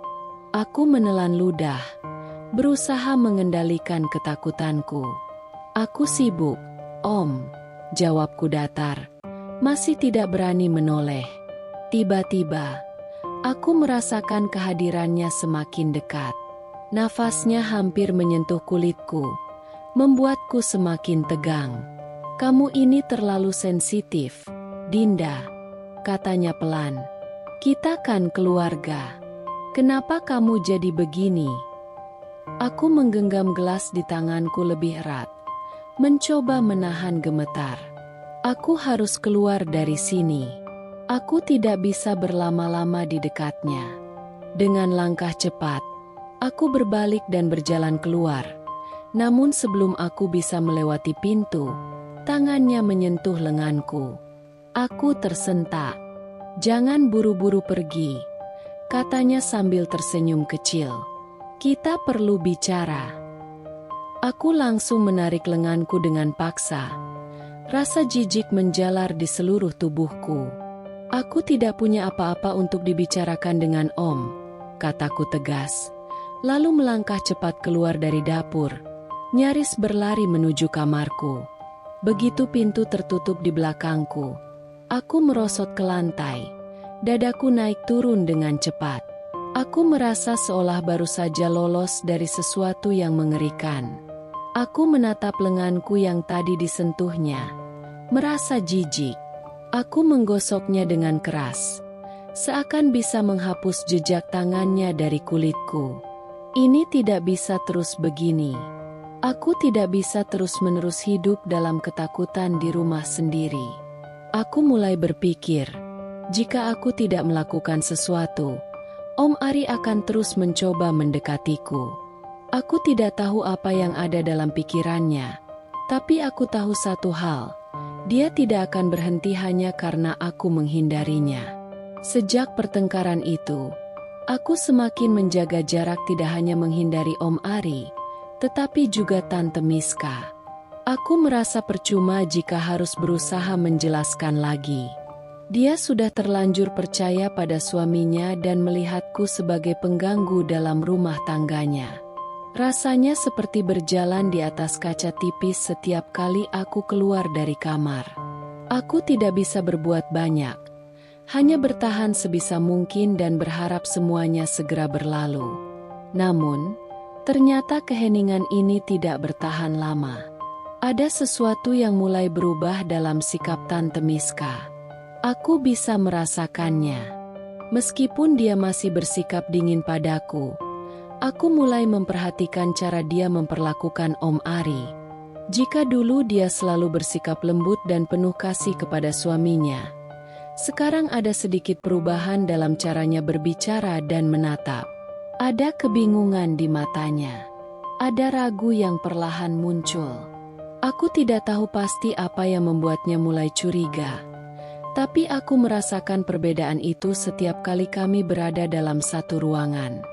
Aku menelan ludah, berusaha mengendalikan ketakutanku. "Aku sibuk, Om," jawabku datar, masih tidak berani menoleh. Tiba-tiba, aku merasakan kehadirannya semakin dekat. Nafasnya hampir menyentuh kulitku, membuatku semakin tegang. "Kamu ini terlalu sensitif, Dinda," katanya pelan. "Kita kan keluarga. Kenapa kamu jadi begini?" Aku menggenggam gelas di tanganku lebih erat, mencoba menahan gemetar. Aku harus keluar dari sini. Aku tidak bisa berlama-lama di dekatnya. Dengan langkah cepat, aku berbalik dan berjalan keluar. Namun sebelum aku bisa melewati pintu, tangannya menyentuh lenganku. Aku tersentak. "Jangan buru-buru pergi," katanya sambil tersenyum kecil. "Kita perlu bicara." Aku langsung menarik lenganku dengan paksa. Rasa jijik menjalar di seluruh tubuhku. "Aku tidak punya apa-apa untuk dibicarakan dengan Om," kataku tegas. Lalu melangkah cepat keluar dari dapur, nyaris berlari menuju kamarku. Begitu pintu tertutup di belakangku, aku merosot ke lantai. Dadaku naik turun dengan cepat. Aku merasa seolah baru saja lolos dari sesuatu yang mengerikan. Aku menatap lenganku yang tadi disentuhnya, merasa jijik. Aku menggosoknya dengan keras, seakan bisa menghapus jejak tangannya dari kulitku. Ini tidak bisa terus begini. Aku tidak bisa terus-menerus hidup dalam ketakutan di rumah sendiri. Aku mulai berpikir, jika aku tidak melakukan sesuatu, Om Ari akan terus mencoba mendekatiku. Aku tidak tahu apa yang ada dalam pikirannya, tapi aku tahu satu hal, dia tidak akan berhenti hanya karena aku menghindarinya. Sejak pertengkaran itu, aku semakin menjaga jarak, tidak hanya menghindari Om Ari, tetapi juga Tante Miska. Aku merasa percuma jika harus berusaha menjelaskan lagi. Dia sudah terlanjur percaya pada suaminya dan melihatku sebagai pengganggu dalam rumah tangganya. Rasanya seperti berjalan di atas kaca tipis setiap kali aku keluar dari kamar. Aku tidak bisa berbuat banyak, hanya bertahan sebisa mungkin dan berharap semuanya segera berlalu. Namun, ternyata keheningan ini tidak bertahan lama. Ada sesuatu yang mulai berubah dalam sikap Tante Miska. Aku bisa merasakannya. Meskipun dia masih bersikap dingin padaku, aku mulai memperhatikan cara dia memperlakukan Om Ari. Jika dulu dia selalu bersikap lembut dan penuh kasih kepada suaminya, sekarang ada sedikit perubahan dalam caranya berbicara dan menatap. Ada kebingungan di matanya. Ada ragu yang perlahan muncul. Aku tidak tahu pasti apa yang membuatnya mulai curiga. Tapi aku merasakan perbedaan itu setiap kali kami berada dalam satu ruangan.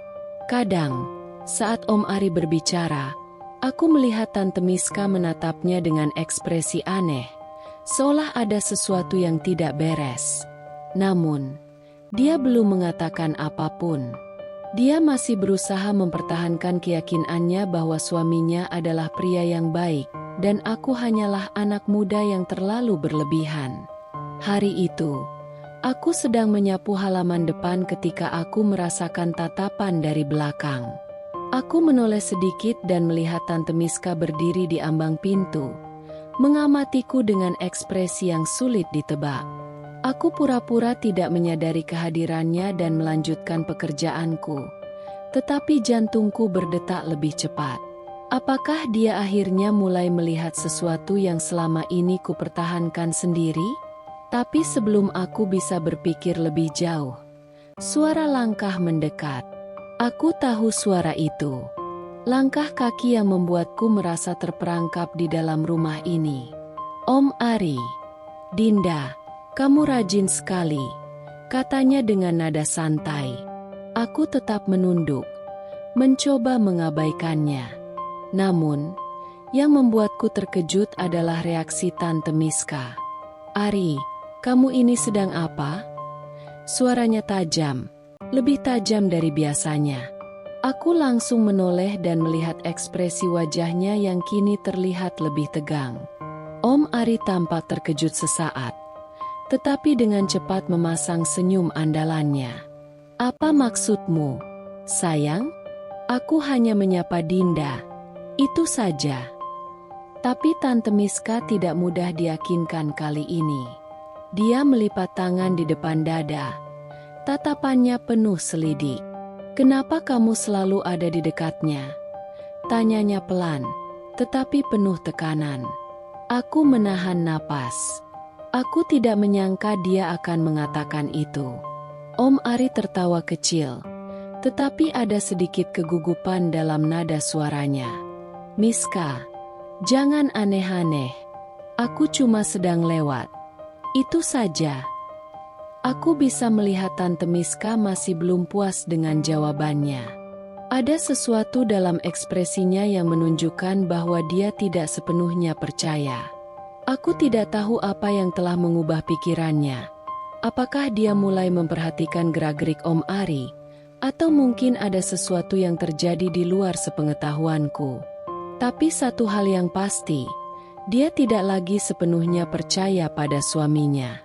Kadang, saat Om Ari berbicara, aku melihat Tante Miska menatapnya dengan ekspresi aneh, seolah ada sesuatu yang tidak beres. Namun, dia belum mengatakan apapun. Dia masih berusaha mempertahankan keyakinannya bahwa suaminya adalah pria yang baik, dan aku hanyalah anak muda yang terlalu berlebihan. Hari itu, aku sedang menyapu halaman depan ketika aku merasakan tatapan dari belakang. Aku menoleh sedikit dan melihat Tante Miska berdiri di ambang pintu, mengamatiku dengan ekspresi yang sulit ditebak. Aku pura-pura tidak menyadari kehadirannya dan melanjutkan pekerjaanku, tetapi jantungku berdetak lebih cepat. Apakah dia akhirnya mulai melihat sesuatu yang selama ini kupertahankan sendiri? Tapi sebelum aku bisa berpikir lebih jauh, suara langkah mendekat. Aku tahu suara itu. Langkah kaki yang membuatku merasa terperangkap di dalam rumah ini. Om Ari. Dinda, kamu rajin sekali, katanya dengan nada santai. Aku tetap menunduk, mencoba mengabaikannya. Namun, yang membuatku terkejut adalah reaksi Tante Miska. Ari, kamu ini sedang apa? Suaranya tajam, lebih tajam dari biasanya. Aku langsung menoleh dan melihat ekspresi wajahnya yang kini terlihat lebih tegang. Om Ari tampak terkejut sesaat, tetapi dengan cepat memasang senyum andalannya. Apa maksudmu, sayang? Aku hanya menyapa Dinda, itu saja. Tapi Tante Miska tidak mudah diyakinkan kali ini. Dia melipat tangan di depan dada. Tatapannya penuh selidik. Kenapa kamu selalu ada di dekatnya? Tanyanya pelan, tetapi penuh tekanan. Aku menahan napas. Aku tidak menyangka dia akan mengatakan itu. Om Ari tertawa kecil, tetapi ada sedikit kegugupan dalam nada suaranya. Miska, jangan aneh-aneh. Aku cuma sedang lewat. Itu saja. Aku bisa melihat Tante Miska masih belum puas dengan jawabannya. Ada sesuatu dalam ekspresinya yang menunjukkan bahwa dia tidak sepenuhnya percaya. Aku tidak tahu apa yang telah mengubah pikirannya. Apakah dia mulai memperhatikan gerak-gerik Om Ari, atau mungkin ada sesuatu yang terjadi di luar sepengetahuanku. Tapi satu hal yang pasti, dia tidak lagi sepenuhnya percaya pada suaminya.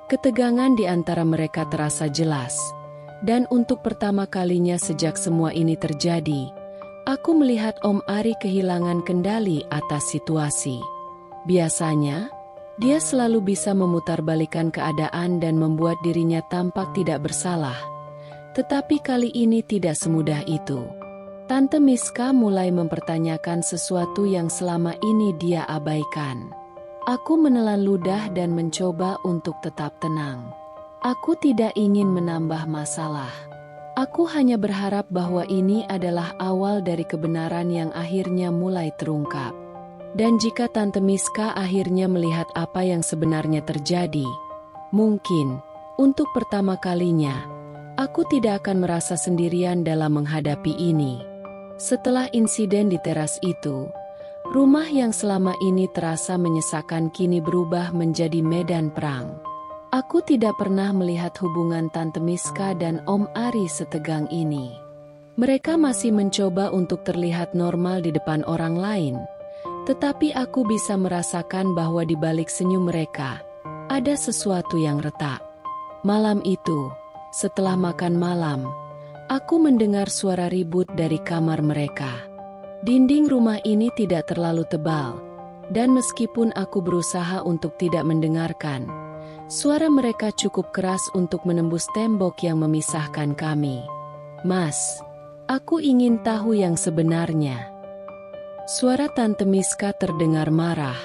Ketegangan di antara mereka terasa jelas, dan untuk pertama kalinya sejak semua ini terjadi, aku melihat Om Ari kehilangan kendali atas situasi. Biasanya, dia selalu bisa memutarbalikkan keadaan dan membuat dirinya tampak tidak bersalah. Tetapi kali ini tidak semudah itu. Tante Miska mulai mempertanyakan sesuatu yang selama ini dia abaikan. Aku menelan ludah dan mencoba untuk tetap tenang. Aku tidak ingin menambah masalah. Aku hanya berharap bahwa ini adalah awal dari kebenaran yang akhirnya mulai terungkap. Dan jika Tante Miska akhirnya melihat apa yang sebenarnya terjadi, mungkin, untuk pertama kalinya, aku tidak akan merasa sendirian dalam menghadapi ini. Setelah insiden di teras itu, rumah yang selama ini terasa menyesakan kini berubah menjadi medan perang. Aku tidak pernah melihat hubungan Tante Miska dan Om Ari setegang ini. Mereka masih mencoba untuk terlihat normal di depan orang lain, tetapi aku bisa merasakan bahwa di balik senyum mereka, ada sesuatu yang retak. Malam itu, setelah makan malam, aku mendengar suara ribut dari kamar mereka. Dinding rumah ini tidak terlalu tebal, dan meskipun aku berusaha untuk tidak mendengarkan, suara mereka cukup keras untuk menembus tembok yang memisahkan kami. Mas, aku ingin tahu yang sebenarnya. Suara Tante Miska terdengar marah,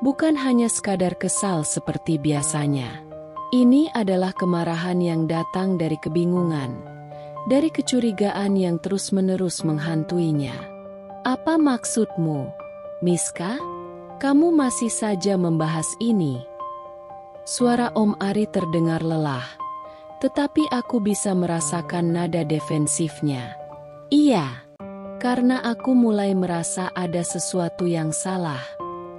bukan hanya sekadar kesal seperti biasanya. Ini adalah kemarahan yang datang dari kebingungan, dari kecurigaan yang terus-menerus menghantuinya. Apa maksudmu, Miska? Kamu masih saja membahas ini? Suara Om Ari terdengar lelah, tetapi aku bisa merasakan nada defensifnya. Iya, karena aku mulai merasa ada sesuatu yang salah.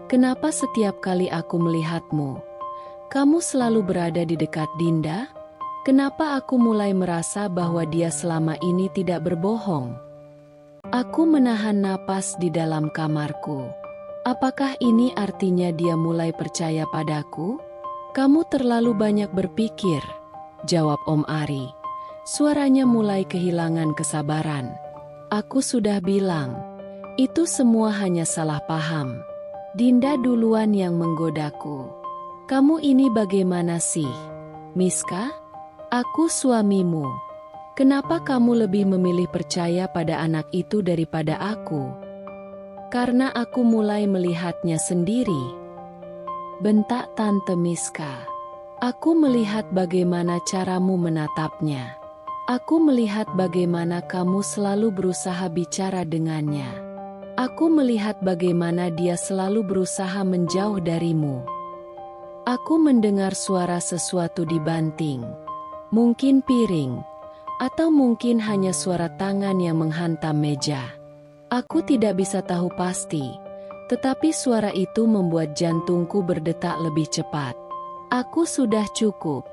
Kenapa setiap kali aku melihatmu, kamu selalu berada di dekat Dinda? Kenapa aku mulai merasa bahwa dia selama ini tidak berbohong? Aku menahan napas di dalam kamarku. Apakah ini artinya dia mulai percaya padaku? Kamu terlalu banyak berpikir, jawab Om Ari. Suaranya mulai kehilangan kesabaran. Aku sudah bilang, itu semua hanya salah paham. Dinda duluan yang menggodaku. Kamu ini bagaimana sih, Miska? Aku suamimu. Kenapa kamu lebih memilih percaya pada anak itu daripada aku? Karena aku mulai melihatnya sendiri, bentak Tante Miska. Aku melihat bagaimana caramu menatapnya. Aku melihat bagaimana kamu selalu berusaha bicara dengannya. Aku melihat bagaimana dia selalu berusaha menjauh darimu. Aku mendengar suara sesuatu dibanting. Mungkin piring, atau mungkin hanya suara tangan yang menghantam meja. Aku tidak bisa tahu pasti, tetapi suara itu membuat jantungku berdetak lebih cepat. Aku sudah cukup.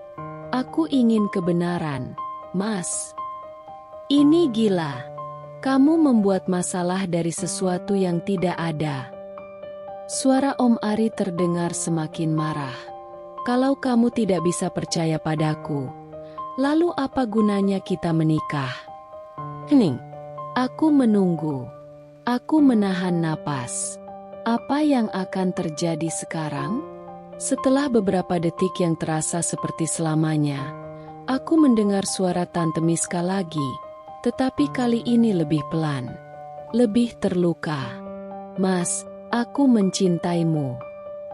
Aku ingin kebenaran, Mas. Ini gila. Kamu membuat masalah dari sesuatu yang tidak ada. Suara Om Ari terdengar semakin marah. Kalau kamu tidak bisa percaya padaku, lalu apa gunanya kita menikah? Hening. Aku menunggu. Aku menahan napas. Apa yang akan terjadi sekarang? Setelah beberapa detik yang terasa seperti selamanya, aku mendengar suara Tante Miska lagi, tetapi kali ini lebih pelan, lebih terluka. Mas, aku mencintaimu,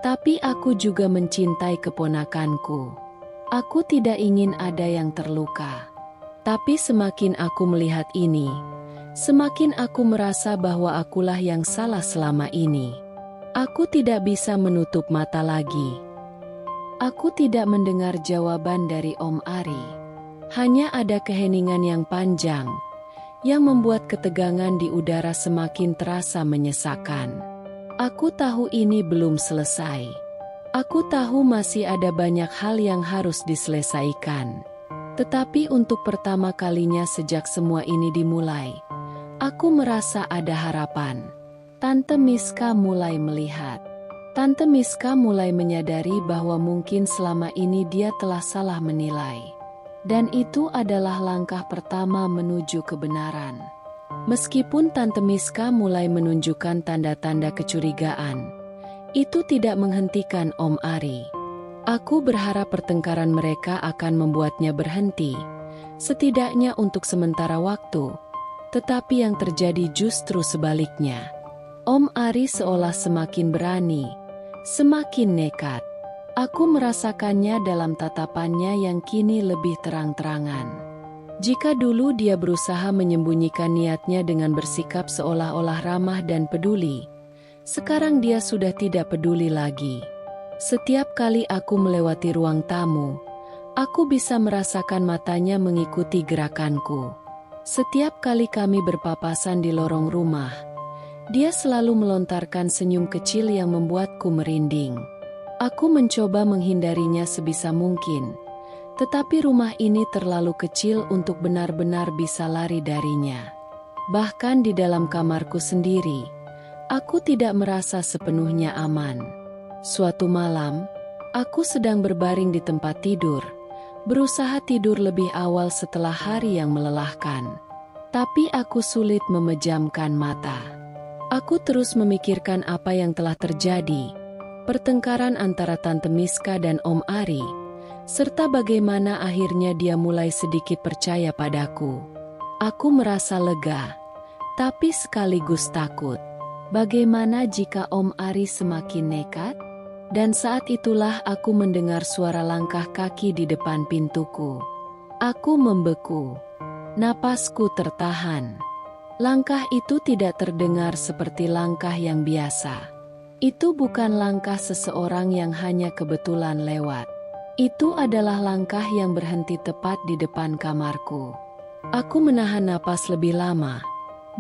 tapi aku juga mencintai keponakanku. Aku tidak ingin ada yang terluka. Tapi semakin aku melihat ini, semakin aku merasa bahwa akulah yang salah selama ini. Aku tidak bisa menutup mata lagi. Aku tidak mendengar jawaban dari Om Ari. Hanya ada keheningan yang panjang, yang membuat ketegangan di udara semakin terasa menyesakan. Aku tahu ini belum selesai. Aku tahu masih ada banyak hal yang harus diselesaikan. Tetapi untuk pertama kalinya sejak semua ini dimulai, aku merasa ada harapan. Tante Miska mulai melihat. Tante Miska mulai menyadari bahwa mungkin selama ini dia telah salah menilai. Dan itu adalah langkah pertama menuju kebenaran. Meskipun Tante Miska mulai menunjukkan tanda-tanda kecurigaan, itu tidak menghentikan Om Ari. Aku berharap pertengkaran mereka akan membuatnya berhenti, setidaknya untuk sementara waktu. Tetapi yang terjadi justru sebaliknya. Om Ari seolah semakin berani, semakin nekat. Aku merasakannya dalam tatapannya yang kini lebih terang-terangan. Jika dulu dia berusaha menyembunyikan niatnya dengan bersikap seolah-olah ramah dan peduli, sekarang dia sudah tidak peduli lagi. Setiap kali aku melewati ruang tamu, aku bisa merasakan matanya mengikuti gerakanku. Setiap kali kami berpapasan di lorong rumah, dia selalu melontarkan senyum kecil yang membuatku merinding. Aku mencoba menghindarinya sebisa mungkin, tetapi rumah ini terlalu kecil untuk benar-benar bisa lari darinya. Bahkan di dalam kamarku sendiri, aku tidak merasa sepenuhnya aman. Suatu malam, aku sedang berbaring di tempat tidur, berusaha tidur lebih awal setelah hari yang melelahkan. Tapi aku sulit memejamkan mata. Aku terus memikirkan apa yang telah terjadi, pertengkaran antara Tante Miska dan Om Ari, serta bagaimana akhirnya dia mulai sedikit percaya padaku. Aku merasa lega, tapi sekaligus takut. Bagaimana jika Om Ari semakin nekat? Dan saat itulah aku mendengar suara langkah kaki di depan pintuku. Aku membeku. Napasku tertahan. Langkah itu tidak terdengar seperti langkah yang biasa. Itu bukan langkah seseorang yang hanya kebetulan lewat. Itu adalah langkah yang berhenti tepat di depan kamarku. Aku menahan napas lebih lama,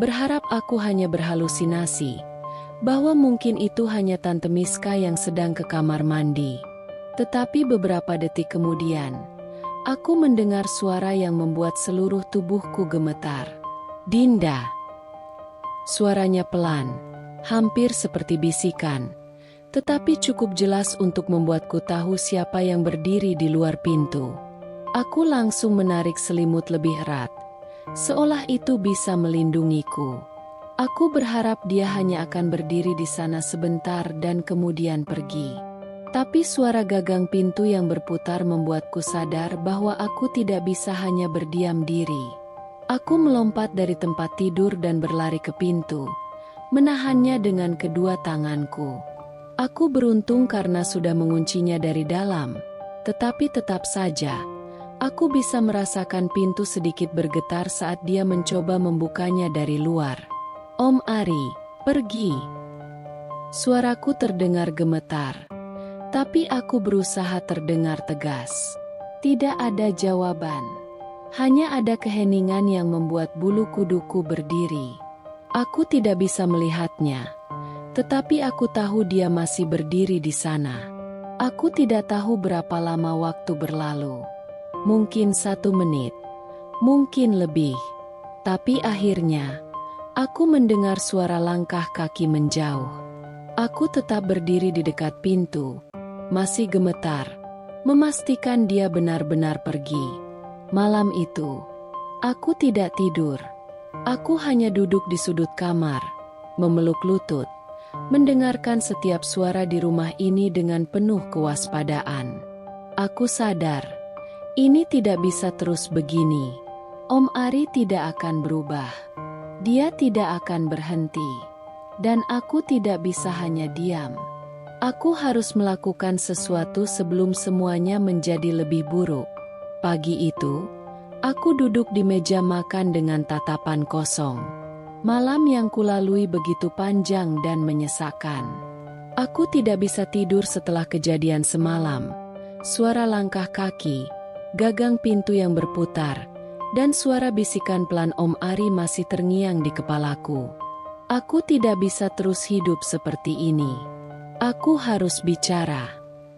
berharap aku hanya berhalusinasi, bahwa mungkin itu hanya Tante Miska yang sedang ke kamar mandi. Tetapi beberapa detik kemudian, aku mendengar suara yang membuat seluruh tubuhku gemetar. Dinda. Suaranya pelan, hampir seperti bisikan, tetapi cukup jelas untuk membuatku tahu siapa yang berdiri di luar pintu. Aku langsung menarik selimut lebih erat, seolah itu bisa melindungiku. Aku berharap dia hanya akan berdiri di sana sebentar dan kemudian pergi. Tapi suara gagang pintu yang berputar membuatku sadar bahwa aku tidak bisa hanya berdiam diri. Aku melompat dari tempat tidur dan berlari ke pintu, menahannya dengan kedua tanganku. Aku beruntung karena sudah menguncinya dari dalam, Tetapi tetap saja, aku bisa merasakan pintu sedikit bergetar saat dia mencoba membukanya dari luar. "Om Ari, pergi!" Suaraku terdengar gemetar, tapi aku berusaha terdengar tegas. Tidak ada jawaban. Hanya ada keheningan yang membuat bulu kuduku berdiri. Aku tidak bisa melihatnya, tetapi aku tahu dia masih berdiri di sana. Aku tidak tahu berapa lama waktu berlalu. Mungkin 1 menit, mungkin lebih. Tapi akhirnya, aku mendengar suara langkah kaki menjauh. Aku tetap berdiri di dekat pintu, masih gemetar, memastikan dia benar-benar pergi. Malam itu, aku tidak tidur. Aku hanya duduk di sudut kamar, memeluk lutut, mendengarkan setiap suara di rumah ini dengan penuh kewaspadaan. Aku sadar, ini tidak bisa terus begini. Om Ari tidak akan berubah. Dia tidak akan berhenti. Dan aku tidak bisa hanya diam. Aku harus melakukan sesuatu sebelum semuanya menjadi lebih buruk. Pagi itu, aku duduk di meja makan dengan tatapan kosong. Malam yang kulalui begitu panjang dan menyesakkan. Aku tidak bisa tidur setelah kejadian semalam. Suara langkah kaki, gagang pintu yang berputar, dan suara bisikan pelan Om Ari masih terngiang di kepalaku. Aku tidak bisa terus hidup seperti ini. Aku harus bicara.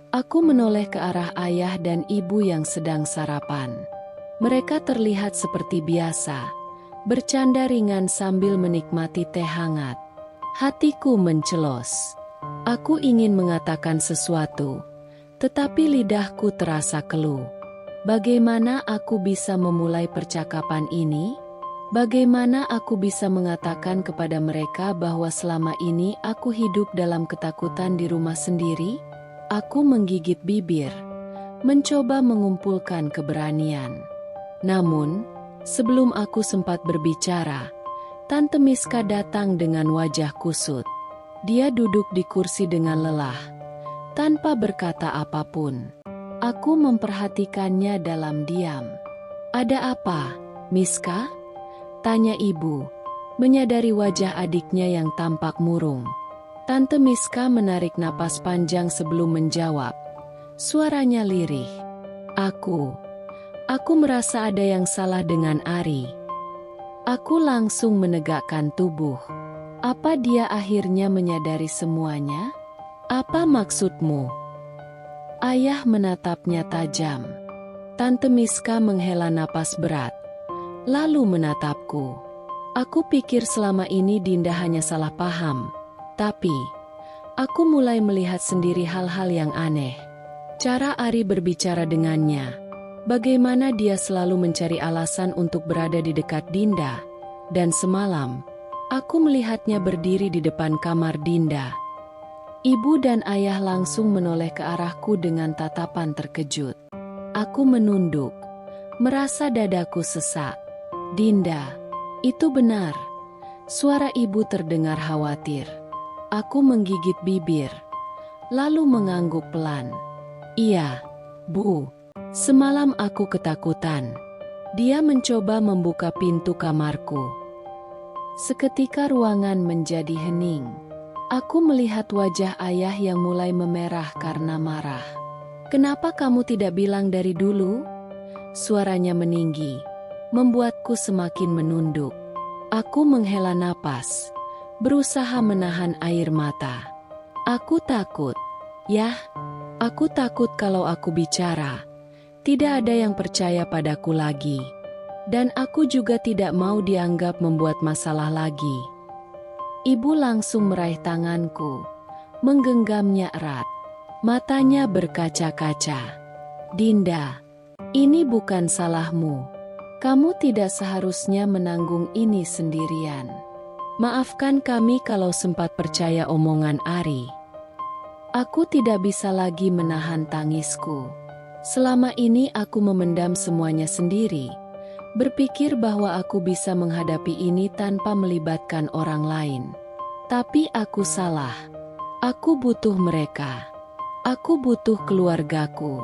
Aku menoleh ke arah ayah dan ibu yang sedang sarapan. Mereka terlihat seperti biasa, bercanda ringan sambil menikmati teh hangat. Hatiku mencelos. Aku ingin mengatakan sesuatu, tetapi lidahku terasa keluh. Bagaimana aku bisa memulai percakapan ini? Bagaimana aku bisa mengatakan kepada mereka bahwa selama ini aku hidup dalam ketakutan di rumah sendiri? Aku menggigit bibir, mencoba mengumpulkan keberanian. Namun, sebelum aku sempat berbicara, Tante Miska datang dengan wajah kusut. Dia duduk di kursi dengan lelah, tanpa berkata apapun. Aku memperhatikannya dalam diam. "Ada apa, Miska?" tanya ibu, menyadari wajah adiknya yang tampak murung. Tante Miska menarik napas panjang sebelum menjawab. Suaranya lirih. Aku merasa ada yang salah dengan Ari. Aku langsung menegakkan tubuh. Apa dia akhirnya menyadari semuanya? Apa maksudmu? Ayah menatapnya tajam. Tante Miska menghela napas berat, lalu menatapku. Aku pikir selama ini Dinda hanya salah paham, tapi aku mulai melihat sendiri hal-hal yang aneh. Cara Ari berbicara dengannya, bagaimana dia selalu mencari alasan untuk berada di dekat Dinda, dan semalam, aku melihatnya berdiri di depan kamar Dinda. Ibu dan ayah langsung menoleh ke arahku dengan tatapan terkejut. Aku menunduk, merasa dadaku sesak. "Dinda, itu benar." Suara ibu terdengar khawatir. Aku menggigit bibir, lalu mengangguk pelan. "Iya, Bu. Semalam aku ketakutan." Dia mencoba membuka pintu kamarku. Seketika ruangan menjadi hening. Aku melihat wajah ayah yang mulai memerah karena marah. "Kenapa kamu tidak bilang dari dulu?" Suaranya meninggi, membuatku semakin menunduk. Aku menghela napas, berusaha menahan air mata. Aku takut. Yah, aku takut kalau aku bicara. Tidak ada yang percaya padaku lagi. Dan aku juga tidak mau dianggap membuat masalah lagi. Ibu langsung meraih tanganku, menggenggamnya erat. Matanya berkaca-kaca. "Dinda, ini bukan salahmu. Kamu tidak seharusnya menanggung ini sendirian. Maafkan kami kalau sempat percaya omongan Ari." Aku tidak bisa lagi menahan tangisku. Selama ini aku memendam semuanya sendiri, berpikir bahwa aku bisa menghadapi ini tanpa melibatkan orang lain. Tapi aku salah. Aku butuh mereka. Aku butuh keluargaku.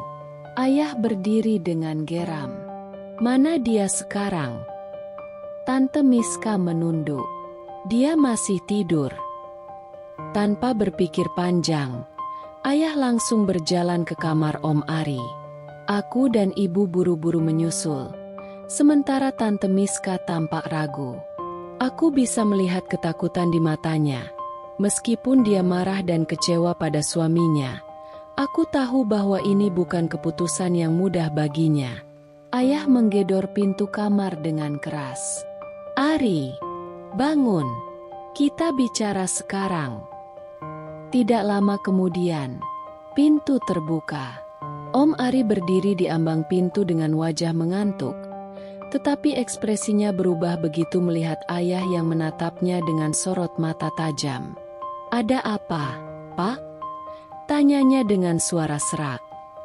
Ayah berdiri dengan geram. Mana dia sekarang? Tante Miska menunduk. Dia masih tidur. Tanpa berpikir panjang, ayah langsung berjalan ke kamar Om Ari. Aku dan ibu buru-buru menyusul, sementara Tante Miska tampak ragu. Aku bisa melihat ketakutan di matanya. Meskipun dia marah dan kecewa pada suaminya, aku tahu bahwa ini bukan keputusan yang mudah baginya. Ayah menggedor pintu kamar dengan keras. Ari, bangun. Kita bicara sekarang. Tidak lama kemudian, pintu terbuka. Om Ari berdiri di ambang pintu dengan wajah mengantuk, tetapi ekspresinya berubah begitu melihat ayah yang menatapnya dengan sorot mata tajam. Ada apa, Pak? Tanyanya dengan suara serak.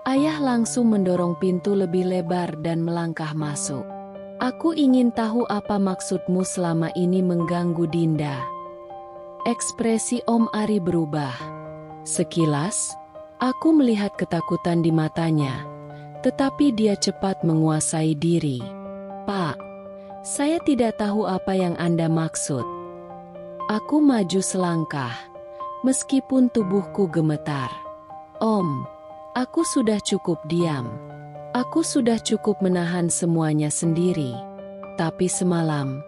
Ayah langsung mendorong pintu lebih lebar dan melangkah masuk. Aku ingin tahu apa maksudmu selama ini mengganggu Dinda. Ekspresi Om Ari berubah. Sekilas, aku melihat ketakutan di matanya, tetapi dia cepat menguasai diri. Pak, saya tidak tahu apa yang Anda maksud. Aku maju selangkah, meskipun tubuhku gemetar. Om, aku sudah cukup diam. Aku sudah cukup menahan semuanya sendiri. Tapi semalam,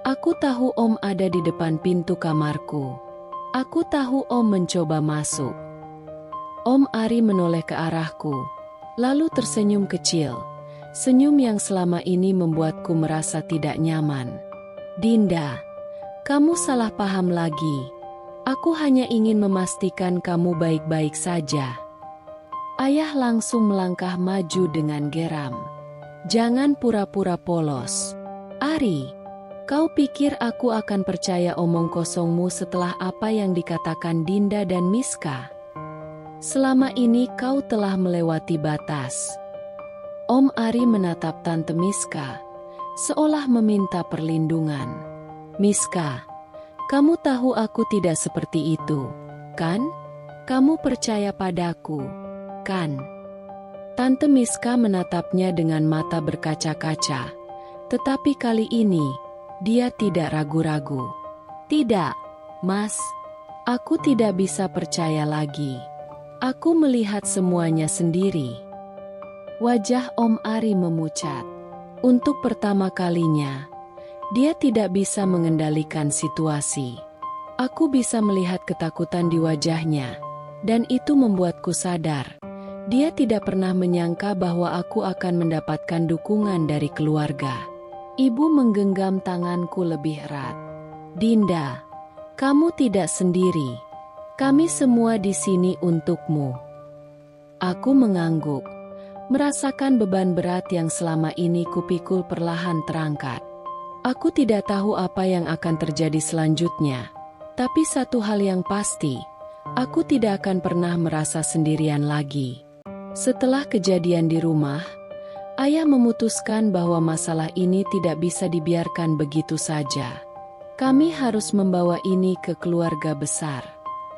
aku tahu Om ada di depan pintu kamarku. Aku tahu Om mencoba masuk. Om Ari menoleh ke arahku, lalu tersenyum kecil. Senyum yang selama ini membuatku merasa tidak nyaman. Dinda, kamu salah paham lagi. Aku hanya ingin memastikan kamu baik-baik saja. Ayah langsung melangkah maju dengan geram. Jangan pura-pura polos. Ari, kau pikir aku akan percaya omong kosongmu setelah apa yang dikatakan Dinda dan Miska? Selama ini kau telah melewati batas. Om Ari menatap Tante Miska, seolah meminta perlindungan. Miska, kamu tahu aku tidak seperti itu, kan? Kamu percaya padaku, kan? Tante Miska menatapnya dengan mata berkaca-kaca, tetapi kali ini, dia tidak ragu-ragu. Tidak, Mas, aku tidak bisa percaya lagi. Aku melihat semuanya sendiri. Wajah Om Ari memucat. Untuk pertama kalinya, dia tidak bisa mengendalikan situasi. Aku bisa melihat ketakutan di wajahnya, dan itu membuatku sadar. Dia tidak pernah menyangka bahwa aku akan mendapatkan dukungan dari keluarga. Ibu menggenggam tanganku lebih erat. Dinda, kamu tidak sendiri. Kami semua di sini untukmu. Aku mengangguk, merasakan beban berat yang selama ini kupikul perlahan terangkat. Aku tidak tahu apa yang akan terjadi selanjutnya, tapi satu hal yang pasti, aku tidak akan pernah merasa sendirian lagi. Setelah kejadian di rumah, ayah memutuskan bahwa masalah ini tidak bisa dibiarkan begitu saja. Kami harus membawa ini ke keluarga besar.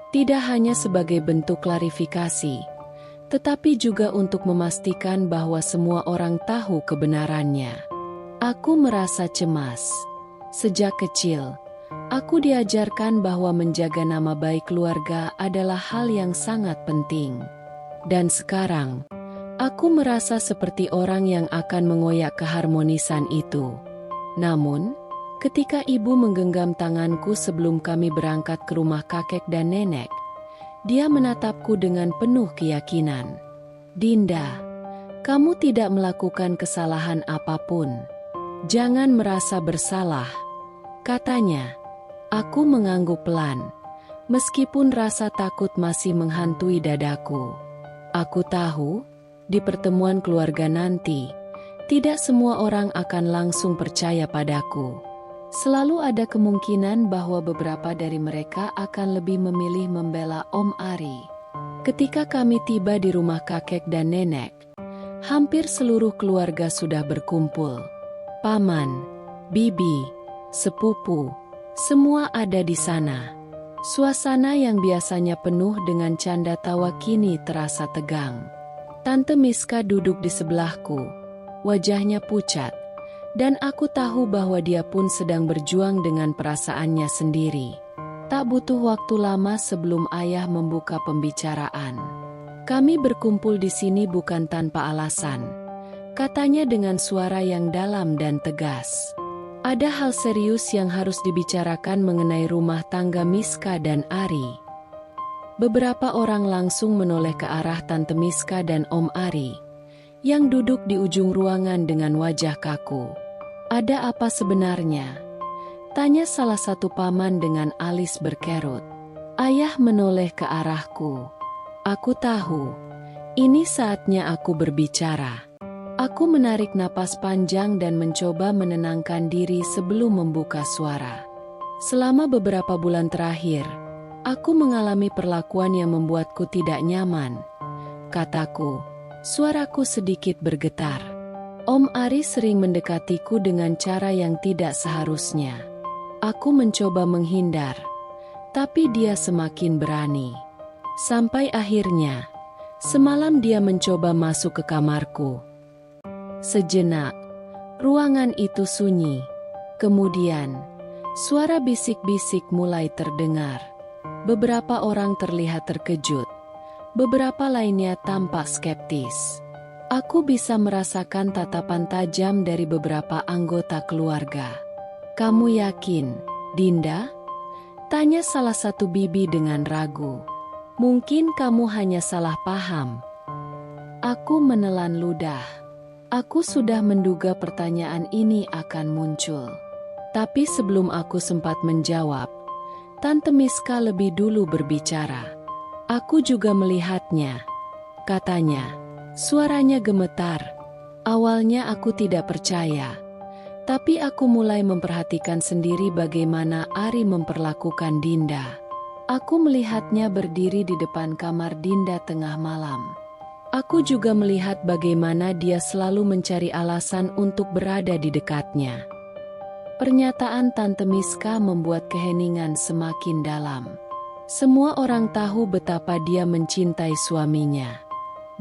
Tidak hanya sebagai bentuk klarifikasi, tetapi juga untuk memastikan bahwa semua orang tahu kebenarannya. Aku merasa cemas. Sejak kecil, aku diajarkan bahwa menjaga nama baik keluarga adalah hal yang sangat penting. Dan sekarang, aku merasa seperti orang yang akan mengoyak keharmonisan itu. Namun, ketika ibu menggenggam tanganku sebelum kami berangkat ke rumah kakek dan nenek, dia menatapku dengan penuh keyakinan. Dinda, kamu tidak melakukan kesalahan apapun. Jangan merasa bersalah, katanya. Aku mengangguk pelan, meskipun rasa takut masih menghantui dadaku. Aku tahu, di pertemuan keluarga nanti, tidak semua orang akan langsung percaya padaku. Selalu ada kemungkinan bahwa beberapa dari mereka akan lebih memilih membela Om Ari. Ketika kami tiba di rumah kakek dan nenek, hampir seluruh keluarga sudah berkumpul. Paman, bibi, sepupu, semua ada di sana. Suasana yang biasanya penuh dengan canda tawa kini terasa tegang. Tante Miska duduk di sebelahku, wajahnya pucat, dan aku tahu bahwa dia pun sedang berjuang dengan perasaannya sendiri. Tak butuh waktu lama sebelum ayah membuka pembicaraan. Kami berkumpul di sini bukan tanpa alasan, katanya dengan suara yang dalam dan tegas. Ada hal serius yang harus dibicarakan mengenai rumah tangga Miska dan Ari. Beberapa orang langsung menoleh ke arah Tante Miska dan Om Ari, yang duduk di ujung ruangan dengan wajah kaku. Ada apa sebenarnya? Tanya salah satu paman dengan alis berkerut. Ayah menoleh ke arahku. Aku tahu, ini saatnya aku berbicara. Aku menarik napas panjang dan mencoba menenangkan diri sebelum membuka suara. Selama beberapa bulan terakhir, aku mengalami perlakuan yang membuatku tidak nyaman, kataku. Suaraku sedikit bergetar. Om Ari sering mendekatiku dengan cara yang tidak seharusnya. Aku mencoba menghindar, tapi dia semakin berani. Sampai akhirnya, semalam dia mencoba masuk ke kamarku. Sejenak, ruangan itu sunyi. Kemudian, suara bisik-bisik mulai terdengar. Beberapa orang terlihat terkejut, beberapa lainnya tampak skeptis. Aku bisa merasakan tatapan tajam dari beberapa anggota keluarga. "Kamu yakin, Dinda?" tanya salah satu bibi dengan ragu. "Mungkin kamu hanya salah paham." Aku menelan ludah. Aku sudah menduga pertanyaan ini akan muncul. Tapi sebelum aku sempat menjawab, Tante Miska lebih dulu berbicara. "Aku juga melihatnya," katanya. Suaranya gemetar. Awalnya aku tidak percaya, tapi aku mulai memperhatikan sendiri bagaimana Ari memperlakukan Dinda. Aku melihatnya berdiri di depan kamar Dinda tengah malam. Aku juga melihat bagaimana dia selalu mencari alasan untuk berada di dekatnya. Pernyataan Tante Miska membuat keheningan semakin dalam. Semua orang tahu betapa dia mencintai suaminya.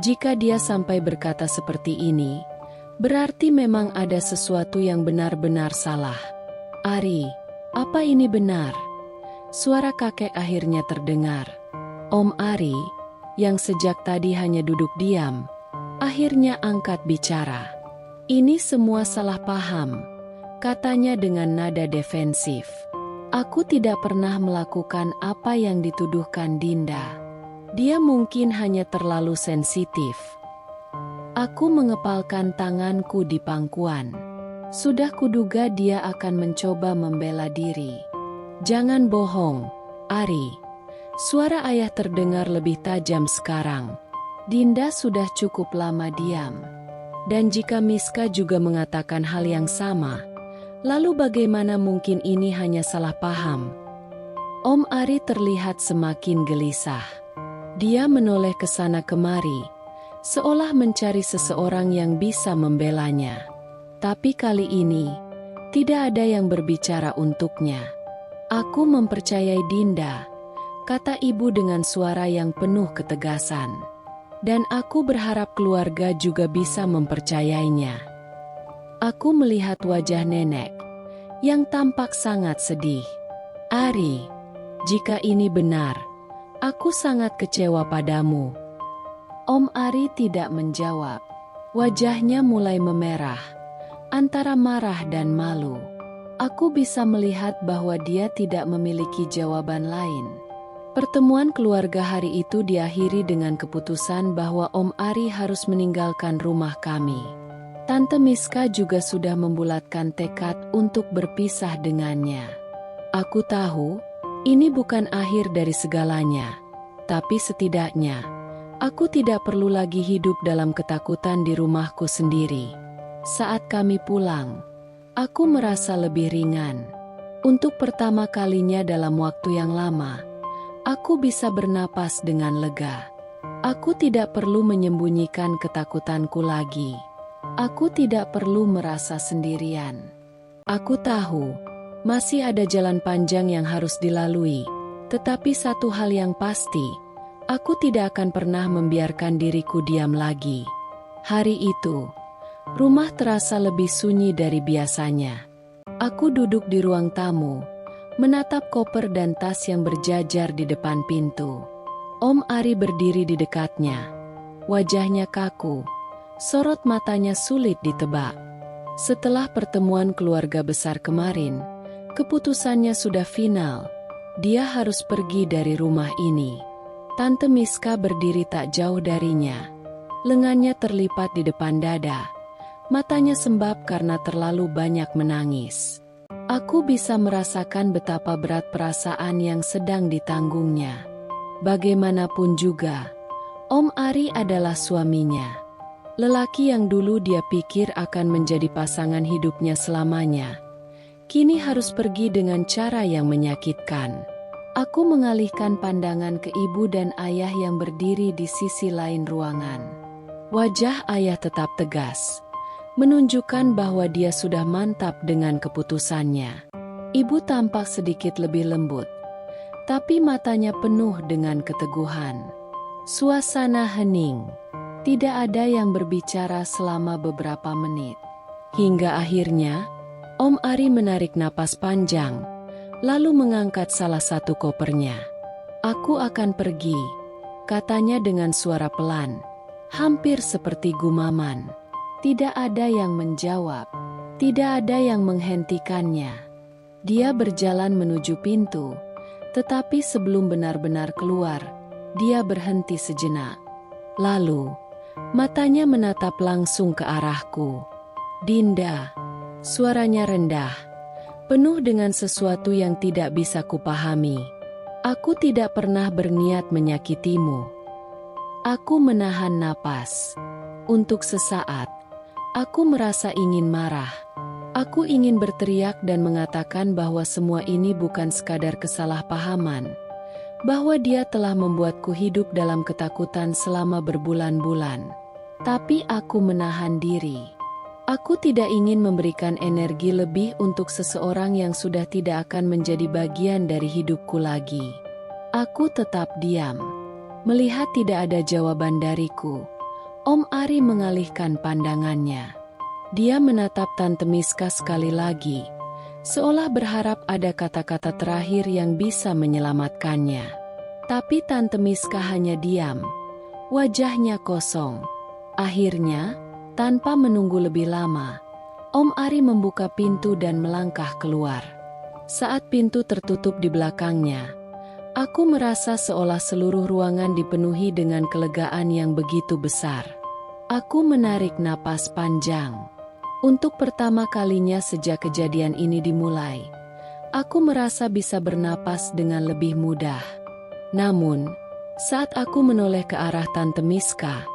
Jika dia sampai berkata seperti ini, berarti memang ada sesuatu yang benar-benar salah. "Ari, apa ini benar?" Suara kakek akhirnya terdengar. Om Ari, yang sejak tadi hanya duduk diam, akhirnya angkat bicara. "Ini semua salah paham," katanya dengan nada defensif. "Aku tidak pernah melakukan apa yang dituduhkan Dinda. Dia mungkin hanya terlalu sensitif." Aku mengepalkan tanganku di pangkuan. Sudah kuduga dia akan mencoba membela diri. "Jangan bohong, Ari." Suara ayah terdengar lebih tajam sekarang. "Dinda sudah cukup lama diam. Dan jika Miska juga mengatakan hal yang sama, lalu bagaimana mungkin ini hanya salah paham?" Om Ari terlihat semakin gelisah. Dia menoleh ke sana kemari, seolah mencari seseorang yang bisa membelanya. Tapi kali ini, tidak ada yang berbicara untuknya. "Aku mempercayai Dinda," kata ibu dengan suara yang penuh ketegasan. "Dan aku berharap keluarga juga bisa mempercayainya." Aku melihat wajah nenek, yang tampak sangat sedih. "Ari, jika ini benar, aku sangat kecewa padamu." Om Ari tidak menjawab. Wajahnya mulai memerah, antara marah dan malu. Aku bisa melihat bahwa dia tidak memiliki jawaban lain. Pertemuan keluarga hari itu diakhiri dengan keputusan bahwa Om Ari harus meninggalkan rumah kami. Tante Miska juga sudah membulatkan tekad untuk berpisah dengannya. Aku tahu, ini bukan akhir dari segalanya. Tapi setidaknya, aku tidak perlu lagi hidup dalam ketakutan di rumahku sendiri. Saat kami pulang, aku merasa lebih ringan. Untuk pertama kalinya dalam waktu yang lama, aku bisa bernapas dengan lega. Aku tidak perlu menyembunyikan ketakutanku lagi. Aku tidak perlu merasa sendirian. Aku tahu, masih ada jalan panjang yang harus dilalui. Tetapi satu hal yang pasti, Aku tidak akan pernah membiarkan diriku diam lagi. Hari itu, rumah terasa lebih sunyi dari biasanya. Aku duduk di ruang tamu, menatap koper dan tas yang berjajar di depan pintu. Om Ari berdiri di dekatnya. Wajahnya kaku, sorot matanya sulit ditebak. Setelah pertemuan keluarga besar kemarin, keputusannya sudah final. Dia harus pergi dari rumah ini. Tante Miska berdiri tak jauh darinya. Lengannya terlipat di depan dada. Matanya sembab karena terlalu banyak menangis. Aku bisa merasakan betapa berat perasaan yang sedang ditanggungnya. Bagaimanapun juga, Om Ari adalah suaminya. Lelaki yang dulu dia pikir akan menjadi pasangan hidupnya selamanya, kini harus pergi dengan cara yang menyakitkan. Aku mengalihkan pandangan ke ibu dan ayah yang berdiri di sisi lain ruangan. Wajah ayah tetap tegas, menunjukkan bahwa dia sudah mantap dengan keputusannya. Ibu tampak sedikit lebih lembut, tapi matanya penuh dengan keteguhan. Suasana hening. Tidak ada yang berbicara selama beberapa menit. Hingga akhirnya, Om Ari menarik napas panjang, lalu mengangkat salah satu kopernya. "Aku akan pergi," katanya dengan suara pelan, hampir seperti gumaman. Tidak ada yang menjawab, tidak ada yang menghentikannya. Dia berjalan menuju pintu, tetapi sebelum benar-benar keluar, dia berhenti sejenak. Lalu, matanya menatap langsung ke arahku. "Dinda," suaranya rendah, penuh dengan sesuatu yang tidak bisa kupahami. "Aku tidak pernah berniat menyakitimu." Aku menahan napas. Untuk sesaat, aku merasa ingin marah. Aku ingin berteriak dan mengatakan bahwa semua ini bukan sekadar kesalahpahaman, bahwa dia telah membuatku hidup dalam ketakutan selama berbulan-bulan. Tapi aku menahan diri. Aku tidak ingin memberikan energi lebih untuk seseorang yang sudah tidak akan menjadi bagian dari hidupku lagi. Aku tetap diam. Melihat tidak ada jawaban dariku, Om Ari mengalihkan pandangannya. Dia menatap Tante Miska sekali lagi, seolah berharap ada kata-kata terakhir yang bisa menyelamatkannya. Tapi Tante Miska hanya diam. Wajahnya kosong. Akhirnya, tanpa menunggu lebih lama, Om Ari membuka pintu dan melangkah keluar. Saat pintu tertutup di belakangnya, aku merasa seolah seluruh ruangan dipenuhi dengan kelegaan yang begitu besar. Aku menarik napas panjang. Untuk pertama kalinya sejak kejadian ini dimulai, aku merasa bisa bernapas dengan lebih mudah. Namun, saat aku menoleh ke arah Tante Miska,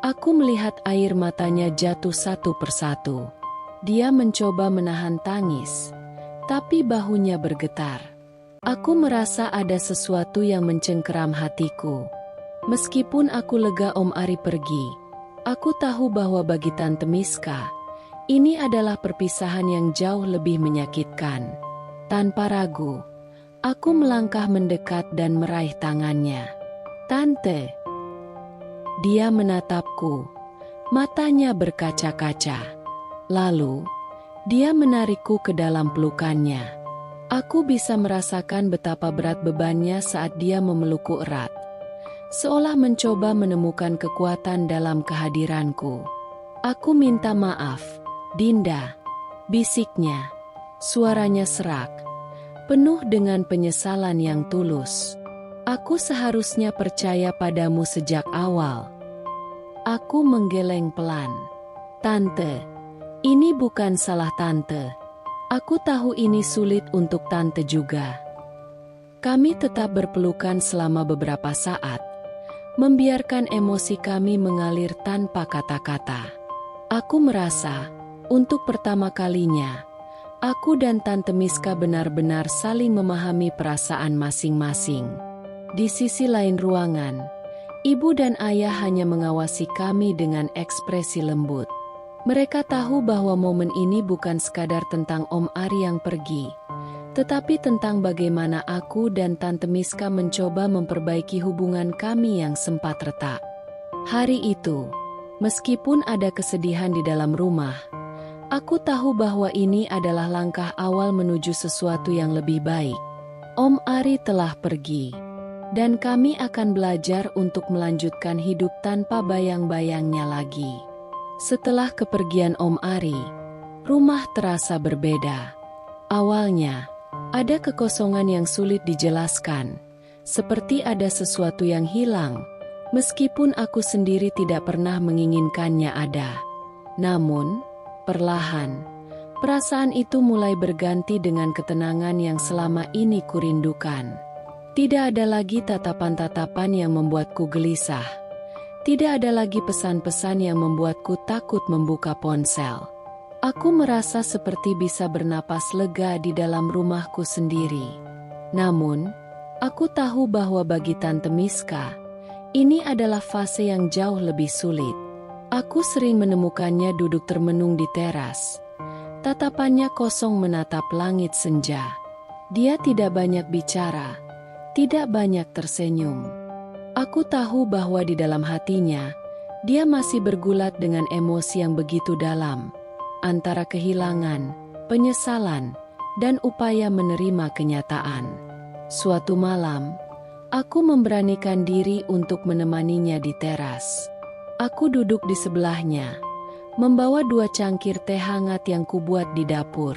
aku melihat air matanya jatuh satu persatu. Dia mencoba menahan tangis, tapi bahunya bergetar. Aku merasa ada sesuatu yang mencengkeram hatiku. Meskipun aku lega Om Ari pergi, aku tahu bahwa bagi Tante Miska, ini adalah perpisahan yang jauh lebih menyakitkan. Tanpa ragu, aku melangkah mendekat dan meraih tangannya. "Tante." Dia menatapku, matanya berkaca-kaca. Lalu, dia menarikku ke dalam pelukannya. Aku bisa merasakan betapa berat bebannya saat dia memelukku erat, seolah mencoba menemukan kekuatan dalam kehadiranku. "Aku minta maaf, Dinda," bisiknya. Suaranya serak, penuh dengan penyesalan yang tulus. "Aku seharusnya percaya padamu sejak awal." Aku menggeleng pelan. "Tante, ini bukan salah Tante. Aku tahu ini sulit untuk Tante juga." Kami tetap berpelukan selama beberapa saat, membiarkan emosi kami mengalir tanpa kata-kata. Aku merasa, untuk pertama kalinya, aku dan Tante Miska benar-benar saling memahami perasaan masing-masing. Di sisi lain ruangan, ibu dan ayah hanya mengawasi kami dengan ekspresi lembut. Mereka tahu bahwa momen ini bukan sekadar tentang Om Ari yang pergi, tetapi tentang bagaimana aku dan Tante Miska mencoba memperbaiki hubungan kami yang sempat retak. Hari itu, meskipun ada kesedihan di dalam rumah, aku tahu bahwa ini adalah langkah awal menuju sesuatu yang lebih baik. Om Ari telah pergi, dan kami akan belajar untuk melanjutkan hidup tanpa bayang-bayangnya lagi. Setelah kepergian Om Ari, rumah terasa berbeda. Awalnya, ada kekosongan yang sulit dijelaskan, seperti ada sesuatu yang hilang, meskipun aku sendiri tidak pernah menginginkannya ada. Namun, perlahan, perasaan itu mulai berganti dengan ketenangan yang selama ini kurindukan. Tidak ada lagi tatapan-tatapan yang membuatku gelisah. Tidak ada lagi pesan-pesan yang membuatku takut membuka ponsel. Aku merasa seperti bisa bernapas lega di dalam rumahku sendiri. Namun, aku tahu bahwa bagi Tante Miska, ini adalah fase yang jauh lebih sulit. Aku sering menemukannya duduk termenung di teras. Tatapannya kosong menatap langit senja. Dia tidak banyak bicara, tidak banyak tersenyum. Aku tahu bahwa di dalam hatinya, dia masih bergulat dengan emosi yang begitu dalam, antara kehilangan, penyesalan, dan upaya menerima kenyataan. Suatu malam, aku memberanikan diri untuk menemaninya di teras. Aku duduk di sebelahnya, membawa 2 cangkir teh hangat yang kubuat di dapur.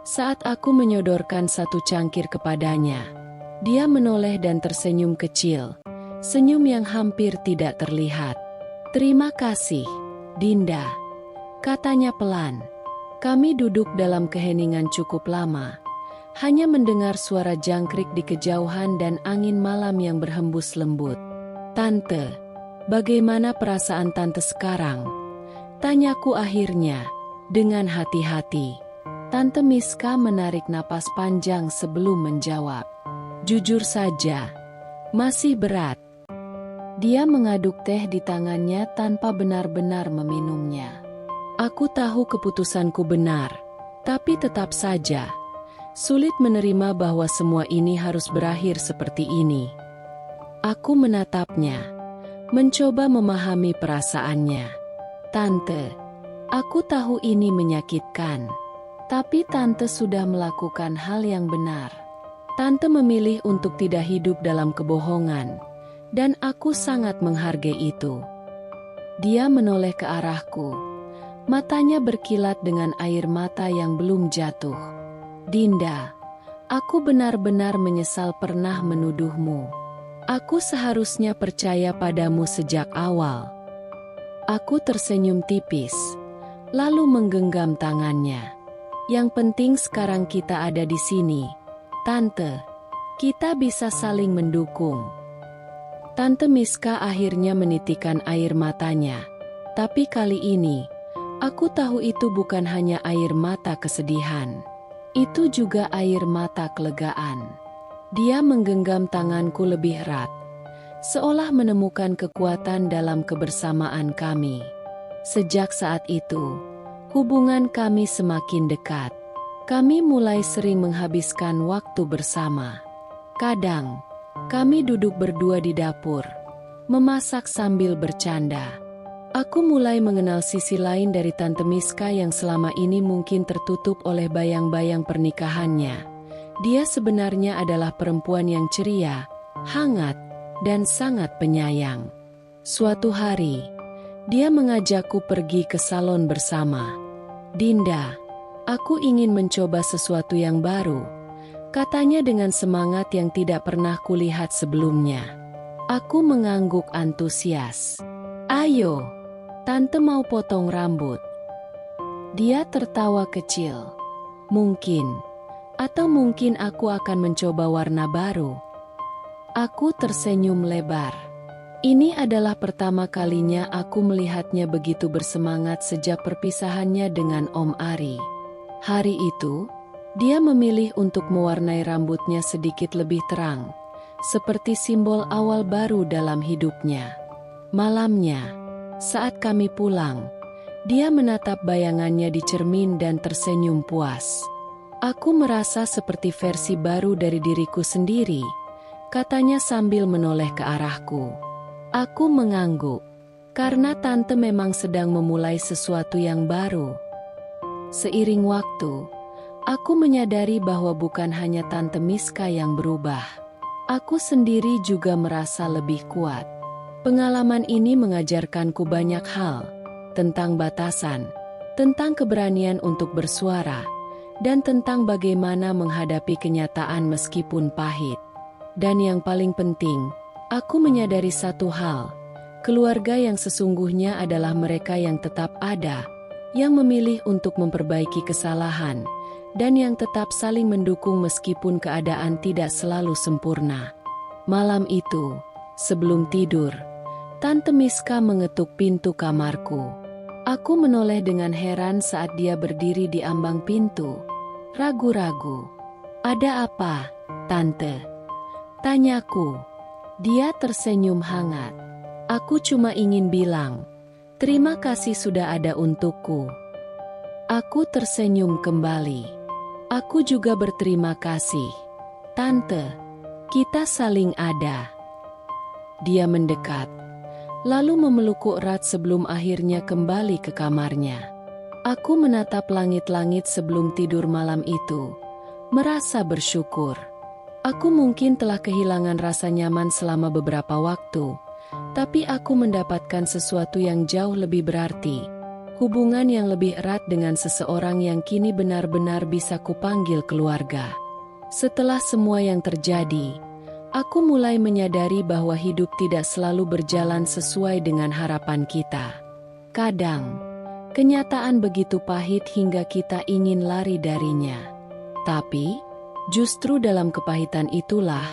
Saat aku menyodorkan 1 cangkir kepadanya, dia menoleh dan tersenyum kecil, senyum yang hampir tidak terlihat. "Terima kasih, Dinda," katanya pelan. Kami duduk dalam keheningan cukup lama, hanya mendengar suara jangkrik di kejauhan dan angin malam yang berhembus lembut. "Tante, bagaimana perasaan Tante sekarang?" tanyaku akhirnya, dengan hati-hati. Tante Miska menarik napas panjang sebelum menjawab. "Jujur saja, masih berat." Dia mengaduk teh di tangannya tanpa benar-benar meminumnya. Aku tahu keputusanku benar, tapi tetap saja sulit menerima bahwa semua ini harus berakhir seperti ini. Aku menatapnya, mencoba memahami perasaannya. "Tante, aku tahu ini menyakitkan, tapi Tante sudah melakukan hal yang benar. Tante memilih untuk tidak hidup dalam kebohongan, dan aku sangat menghargai itu." Dia menoleh ke arahku. Matanya berkilat dengan air mata yang belum jatuh. "Dinda, aku benar-benar menyesal pernah menuduhmu. Aku seharusnya percaya padamu sejak awal." Aku tersenyum tipis, lalu menggenggam tangannya. "Yang penting sekarang kita ada di sini, Tante. Kita bisa saling mendukung." Tante Miska akhirnya menitikkan air matanya. Tapi kali ini, aku tahu itu bukan hanya air mata kesedihan. Itu juga air mata kelegaan. Dia menggenggam tanganku lebih erat, seolah menemukan kekuatan dalam kebersamaan kami. Sejak saat itu, hubungan kami semakin dekat. Kami mulai sering menghabiskan waktu bersama. Kadang, kami duduk berdua di dapur, memasak sambil bercanda. Aku mulai mengenal sisi lain dari Tante Miska yang selama ini mungkin tertutup oleh bayang-bayang pernikahannya. Dia sebenarnya adalah perempuan yang ceria, hangat, dan sangat penyayang. Suatu hari, dia mengajakku pergi ke salon bersama. "Dinda, aku ingin mencoba sesuatu yang baru," katanya dengan semangat yang tidak pernah kulihat sebelumnya. Aku mengangguk antusias. "Ayo, Tante mau potong rambut." Dia tertawa kecil. "Mungkin, atau mungkin aku akan mencoba warna baru." Aku tersenyum lebar. Ini adalah pertama kalinya aku melihatnya begitu bersemangat sejak perpisahannya dengan Om Ari. Hari itu, dia memilih untuk mewarnai rambutnya sedikit lebih terang, seperti simbol awal baru dalam hidupnya. Malamnya, saat kami pulang, dia menatap bayangannya di cermin dan tersenyum puas. Aku merasa seperti versi baru dari diriku sendiri, katanya sambil menoleh ke arahku. Aku mengangguk, karena tante memang sedang memulai sesuatu yang baru. Seiring waktu, aku menyadari bahwa bukan hanya Tante Miska yang berubah. Aku sendiri juga merasa lebih kuat. Pengalaman ini mengajarkanku banyak hal, tentang batasan, tentang keberanian untuk bersuara, dan tentang bagaimana menghadapi kenyataan meskipun pahit. Dan yang paling penting, aku menyadari satu hal, keluarga yang sesungguhnya adalah mereka yang tetap ada, yang memilih untuk memperbaiki kesalahan, dan yang tetap saling mendukung meskipun keadaan tidak selalu sempurna. Malam itu, sebelum tidur, Tante Miska mengetuk pintu kamarku. Aku menoleh dengan heran saat dia berdiri di ambang pintu, ragu-ragu. "Ada apa, Tante?" tanyaku. Dia tersenyum hangat. "Aku cuma ingin bilang, terima kasih sudah ada untukku." Aku tersenyum kembali. "Aku juga berterima kasih, Tante. Kita saling ada." Dia mendekat, lalu memelukku erat sebelum akhirnya kembali ke kamarnya. Aku menatap langit-langit sebelum tidur malam itu, merasa bersyukur. Aku mungkin telah kehilangan rasa nyaman selama beberapa waktu, tapi aku mendapatkan sesuatu yang jauh lebih berarti, hubungan yang lebih erat dengan seseorang yang kini benar-benar bisa kupanggil keluarga. Setelah semua yang terjadi, aku mulai menyadari bahwa hidup tidak selalu berjalan sesuai dengan harapan kita. Kadang, kenyataan begitu pahit hingga kita ingin lari darinya. Tapi, justru dalam kepahitan itulah,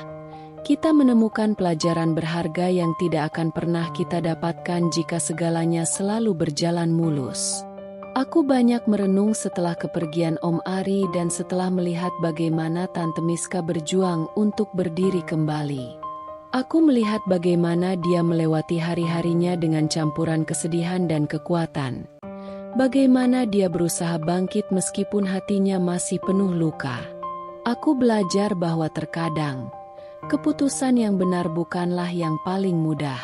kita menemukan pelajaran berharga yang tidak akan pernah kita dapatkan jika segalanya selalu berjalan mulus. Aku banyak merenung setelah kepergian Om Ari dan setelah melihat bagaimana Tante Miska berjuang untuk berdiri kembali. Aku melihat bagaimana dia melewati hari-harinya dengan campuran kesedihan dan kekuatan. Bagaimana dia berusaha bangkit meskipun hatinya masih penuh luka. Aku belajar bahwa terkadang, keputusan yang benar bukanlah yang paling mudah.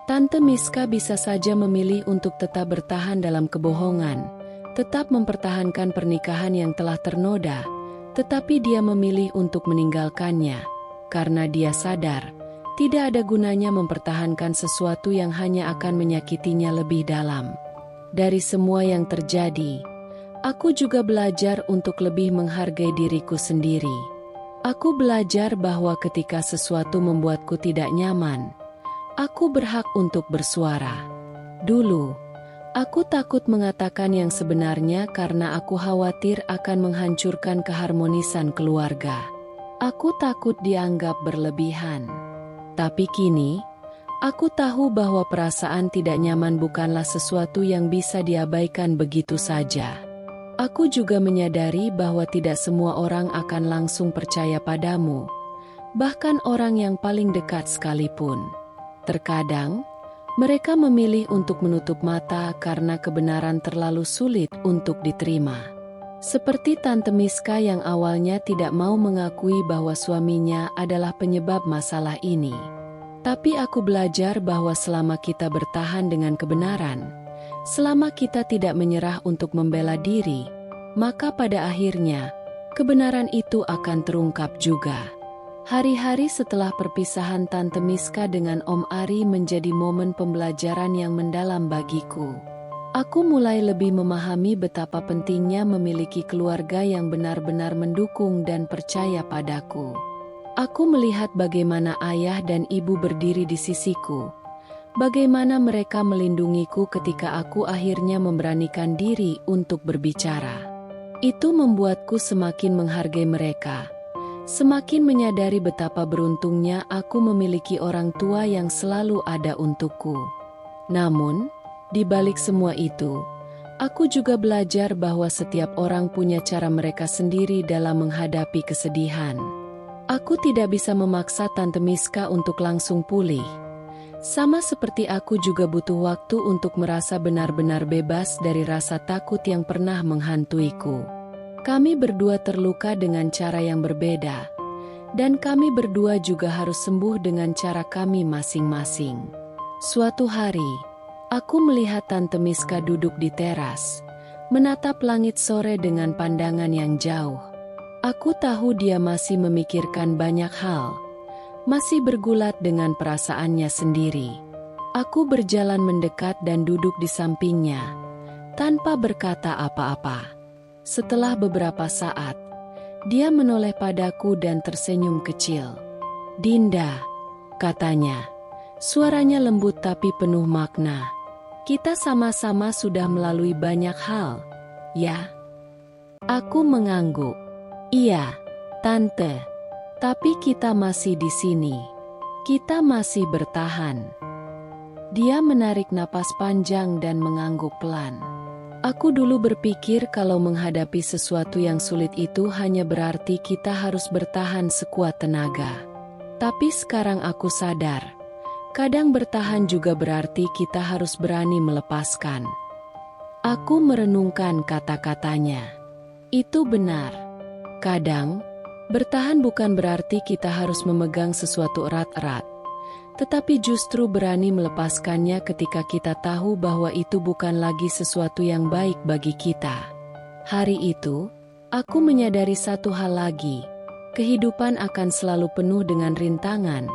Tante Miska bisa saja memilih untuk tetap bertahan dalam kebohongan, tetap mempertahankan pernikahan yang telah ternoda, tetapi dia memilih untuk meninggalkannya, karena dia sadar, tidak ada gunanya mempertahankan sesuatu yang hanya akan menyakitinya lebih dalam. Dari semua yang terjadi, aku juga belajar untuk lebih menghargai diriku sendiri. Aku belajar bahwa ketika sesuatu membuatku tidak nyaman, aku berhak untuk bersuara. Dulu, aku takut mengatakan yang sebenarnya karena aku khawatir akan menghancurkan keharmonisan keluarga. Aku takut dianggap berlebihan. Tapi kini, aku tahu bahwa perasaan tidak nyaman bukanlah sesuatu yang bisa diabaikan begitu saja. Aku juga menyadari bahwa tidak semua orang akan langsung percaya padamu, bahkan orang yang paling dekat sekalipun. Terkadang, mereka memilih untuk menutup mata karena kebenaran terlalu sulit untuk diterima. Seperti Tante Miska yang awalnya tidak mau mengakui bahwa suaminya adalah penyebab masalah ini. Tapi aku belajar bahwa selama kita bertahan dengan kebenaran, selama kita tidak menyerah untuk membela diri, maka pada akhirnya, kebenaran itu akan terungkap juga. Hari-hari setelah perpisahan Tante Miska dengan Om Ari menjadi momen pembelajaran yang mendalam bagiku. Aku mulai lebih memahami betapa pentingnya memiliki keluarga yang benar-benar mendukung dan percaya padaku. Aku melihat bagaimana ayah dan ibu berdiri di sisiku, bagaimana mereka melindungiku ketika aku akhirnya memberanikan diri untuk berbicara. Itu membuatku semakin menghargai mereka, semakin menyadari betapa beruntungnya aku memiliki orang tua yang selalu ada untukku. Namun, di balik semua itu, aku juga belajar bahwa setiap orang punya cara mereka sendiri dalam menghadapi kesedihan. Aku tidak bisa memaksa Tante Miska untuk langsung pulih. Sama seperti aku juga butuh waktu untuk merasa benar-benar bebas dari rasa takut yang pernah menghantuiku. Kami berdua terluka dengan cara yang berbeda, dan kami berdua juga harus sembuh dengan cara kami masing-masing. Suatu hari, aku melihat Tante Miska duduk di teras, menatap langit sore dengan pandangan yang jauh. Aku tahu dia masih memikirkan banyak hal, masih bergulat dengan perasaannya sendiri. Aku berjalan mendekat dan duduk di sampingnya, tanpa berkata apa-apa. Setelah beberapa saat, dia menoleh padaku dan tersenyum kecil. "Dinda," katanya. Suaranya lembut tapi penuh makna. "Kita sama-sama sudah melalui banyak hal, ya?" Aku mengangguk. "Iya, Tante. Tapi kita masih di sini. Kita masih bertahan." Dia menarik napas panjang dan mengangguk pelan. Aku dulu berpikir kalau menghadapi sesuatu yang sulit itu hanya berarti kita harus bertahan sekuat tenaga. Tapi sekarang aku sadar, kadang bertahan juga berarti kita harus berani melepaskan. Aku merenungkan kata-katanya. Itu benar. Kadang, bertahan bukan berarti kita harus memegang sesuatu erat-erat, tetapi justru berani melepaskannya ketika kita tahu bahwa itu bukan lagi sesuatu yang baik bagi kita. Hari itu, aku menyadari satu hal lagi. Kehidupan akan selalu penuh dengan rintangan,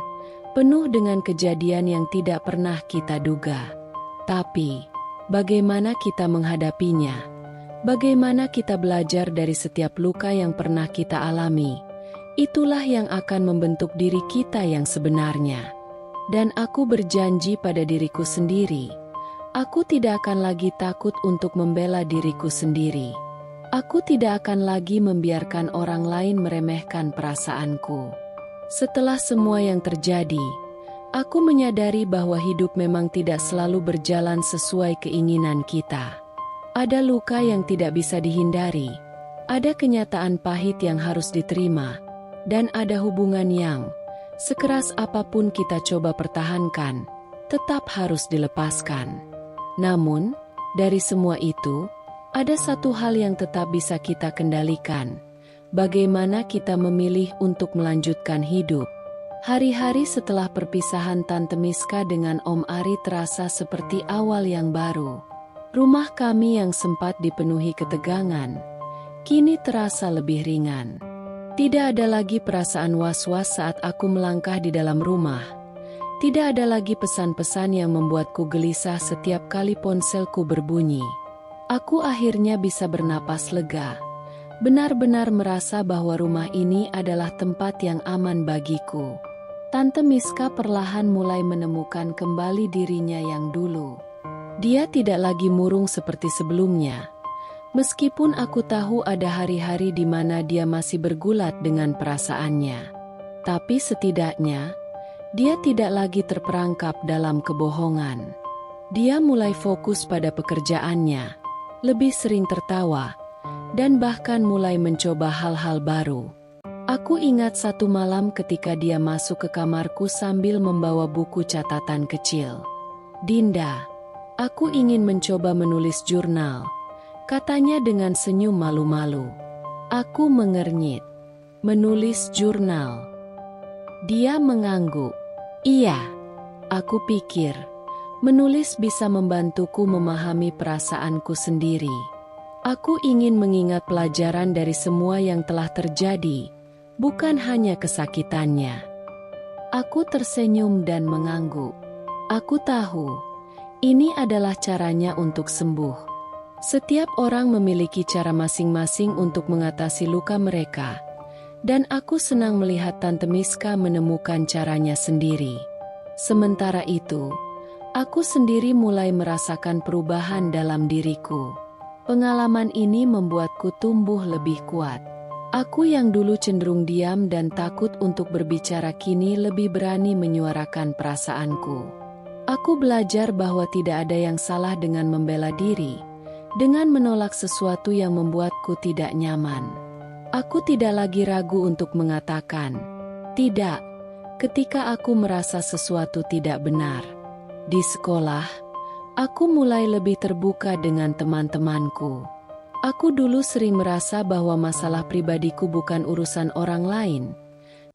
penuh dengan kejadian yang tidak pernah kita duga. Tapi, bagaimana kita menghadapinya? Bagaimana kita belajar dari setiap luka yang pernah kita alami? Itulah yang akan membentuk diri kita yang sebenarnya. Dan aku berjanji pada diriku sendiri, aku tidak akan lagi takut untuk membela diriku sendiri. Aku tidak akan lagi membiarkan orang lain meremehkan perasaanku. Setelah semua yang terjadi, aku menyadari bahwa hidup memang tidak selalu berjalan sesuai keinginan kita. Ada luka yang tidak bisa dihindari, ada kenyataan pahit yang harus diterima, dan ada hubungan yang, sekeras apapun kita coba pertahankan, tetap harus dilepaskan. Namun, dari semua itu, ada satu hal yang tetap bisa kita kendalikan. Bagaimana kita memilih untuk melanjutkan hidup. Hari-hari setelah perpisahan Tante Miska dengan Om Ari terasa seperti awal yang baru. Rumah kami yang sempat dipenuhi ketegangan, kini terasa lebih ringan. Tidak ada lagi perasaan was-was saat aku melangkah di dalam rumah. Tidak ada lagi pesan-pesan yang membuatku gelisah setiap kali ponselku berbunyi. Aku akhirnya bisa bernapas lega. Benar-benar merasa bahwa rumah ini adalah tempat yang aman bagiku. Tante Miska perlahan mulai menemukan kembali dirinya yang dulu. Dia tidak lagi murung seperti sebelumnya. Meskipun aku tahu ada hari-hari di mana dia masih bergulat dengan perasaannya. Tapi setidaknya, dia tidak lagi terperangkap dalam kebohongan. Dia mulai fokus pada pekerjaannya, lebih sering tertawa, dan bahkan mulai mencoba hal-hal baru. Aku ingat satu malam ketika dia masuk ke kamarku sambil membawa buku catatan kecil. "Dinda, aku ingin mencoba menulis jurnal," katanya dengan senyum malu-malu. Aku mengernyit. "Menulis jurnal?" Dia mengangguk. "Iya." Aku pikir, menulis bisa membantuku memahami perasaanku sendiri. Aku ingin mengingat pelajaran dari semua yang telah terjadi, bukan hanya kesakitannya. Aku tersenyum dan mengangguk. Aku tahu, ini adalah caranya untuk sembuh. Setiap orang memiliki cara masing-masing untuk mengatasi luka mereka, dan aku senang melihat Tante Miska menemukan caranya sendiri. Sementara itu, aku sendiri mulai merasakan perubahan dalam diriku. Pengalaman ini membuatku tumbuh lebih kuat. Aku yang dulu cenderung diam dan takut untuk berbicara kini lebih berani menyuarakan perasaanku. Aku belajar bahwa tidak ada yang salah dengan membela diri, dengan menolak sesuatu yang membuatku tidak nyaman. Aku tidak lagi ragu untuk mengatakan, "Tidak," ketika aku merasa sesuatu tidak benar. Di sekolah, aku mulai lebih terbuka dengan teman-temanku. Aku dulu sering merasa bahwa masalah pribadiku bukan urusan orang lain.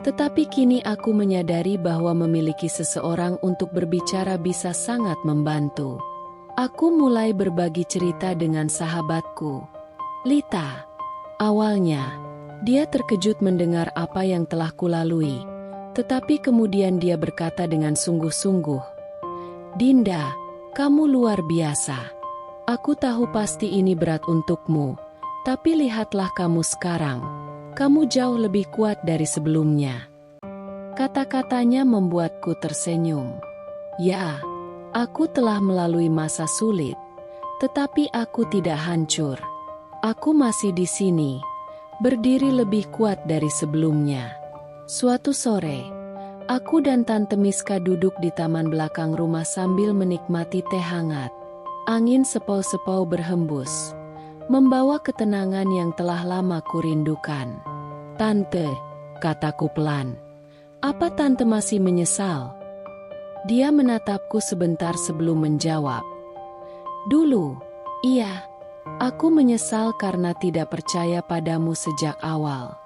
Tetapi kini aku menyadari bahwa memiliki seseorang untuk berbicara bisa sangat membantu. Aku mulai berbagi cerita dengan sahabatku, Lita. Awalnya, dia terkejut mendengar apa yang telah kulalui. Tetapi kemudian dia berkata dengan sungguh-sungguh, "Dinda, kamu luar biasa. Aku tahu pasti ini berat untukmu, tapi lihatlah kamu sekarang. Kamu jauh lebih kuat dari sebelumnya." Kata-katanya membuatku tersenyum. Ya, aku telah melalui masa sulit, tetapi aku tidak hancur. Aku masih di sini, berdiri lebih kuat dari sebelumnya. Suatu sore, aku dan Tante Miska duduk di taman belakang rumah sambil menikmati teh hangat. Angin sepau-sepau berhembus, membawa ketenangan yang telah lama kurindukan. "Tante," kataku pelan, "apa Tante masih menyesal?" Dia menatapku sebentar sebelum menjawab. "Dulu, iya. Aku menyesal karena tidak percaya padamu sejak awal.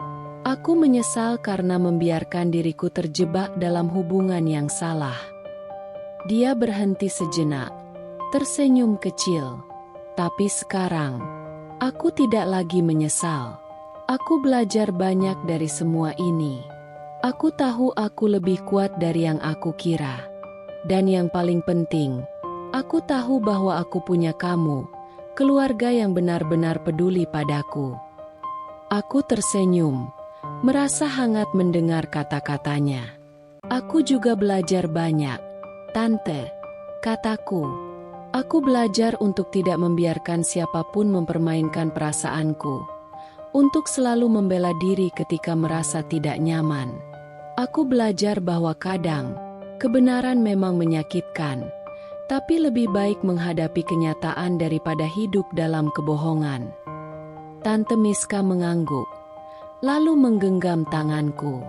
Aku menyesal karena membiarkan diriku terjebak dalam hubungan yang salah." Dia berhenti sejenak, tersenyum kecil. "Tapi sekarang, aku tidak lagi menyesal. Aku belajar banyak dari semua ini. Aku tahu aku lebih kuat dari yang aku kira. Dan yang paling penting, aku tahu bahwa aku punya kamu, keluarga yang benar-benar peduli padaku." Aku tersenyum, merasa hangat mendengar kata-katanya. "Aku juga belajar banyak, Tante," kataku. "Aku belajar untuk tidak membiarkan siapapun mempermainkan perasaanku, untuk selalu membela diri ketika merasa tidak nyaman. Aku belajar bahwa kadang, kebenaran memang menyakitkan, tapi lebih baik menghadapi kenyataan daripada hidup dalam kebohongan." Tante Miska mengangguk, lalu menggenggam tanganku.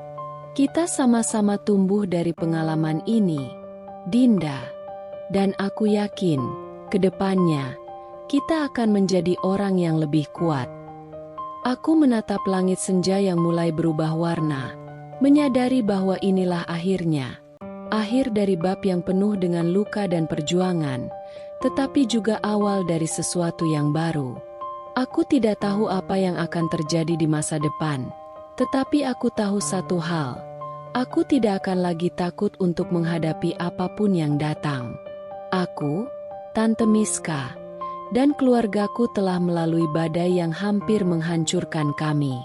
"Kita sama-sama tumbuh dari pengalaman ini, Dinda. Dan aku yakin, ke depannya, kita akan menjadi orang yang lebih kuat." Aku menatap langit senja yang mulai berubah warna, menyadari bahwa inilah akhirnya. Akhir dari bab yang penuh dengan luka dan perjuangan, tetapi juga awal dari sesuatu yang baru. Aku tidak tahu apa yang akan terjadi di masa depan, tetapi aku tahu satu hal. Aku tidak akan lagi takut untuk menghadapi apapun yang datang. Aku, Tante Miska, dan keluargaku telah melalui badai yang hampir menghancurkan kami.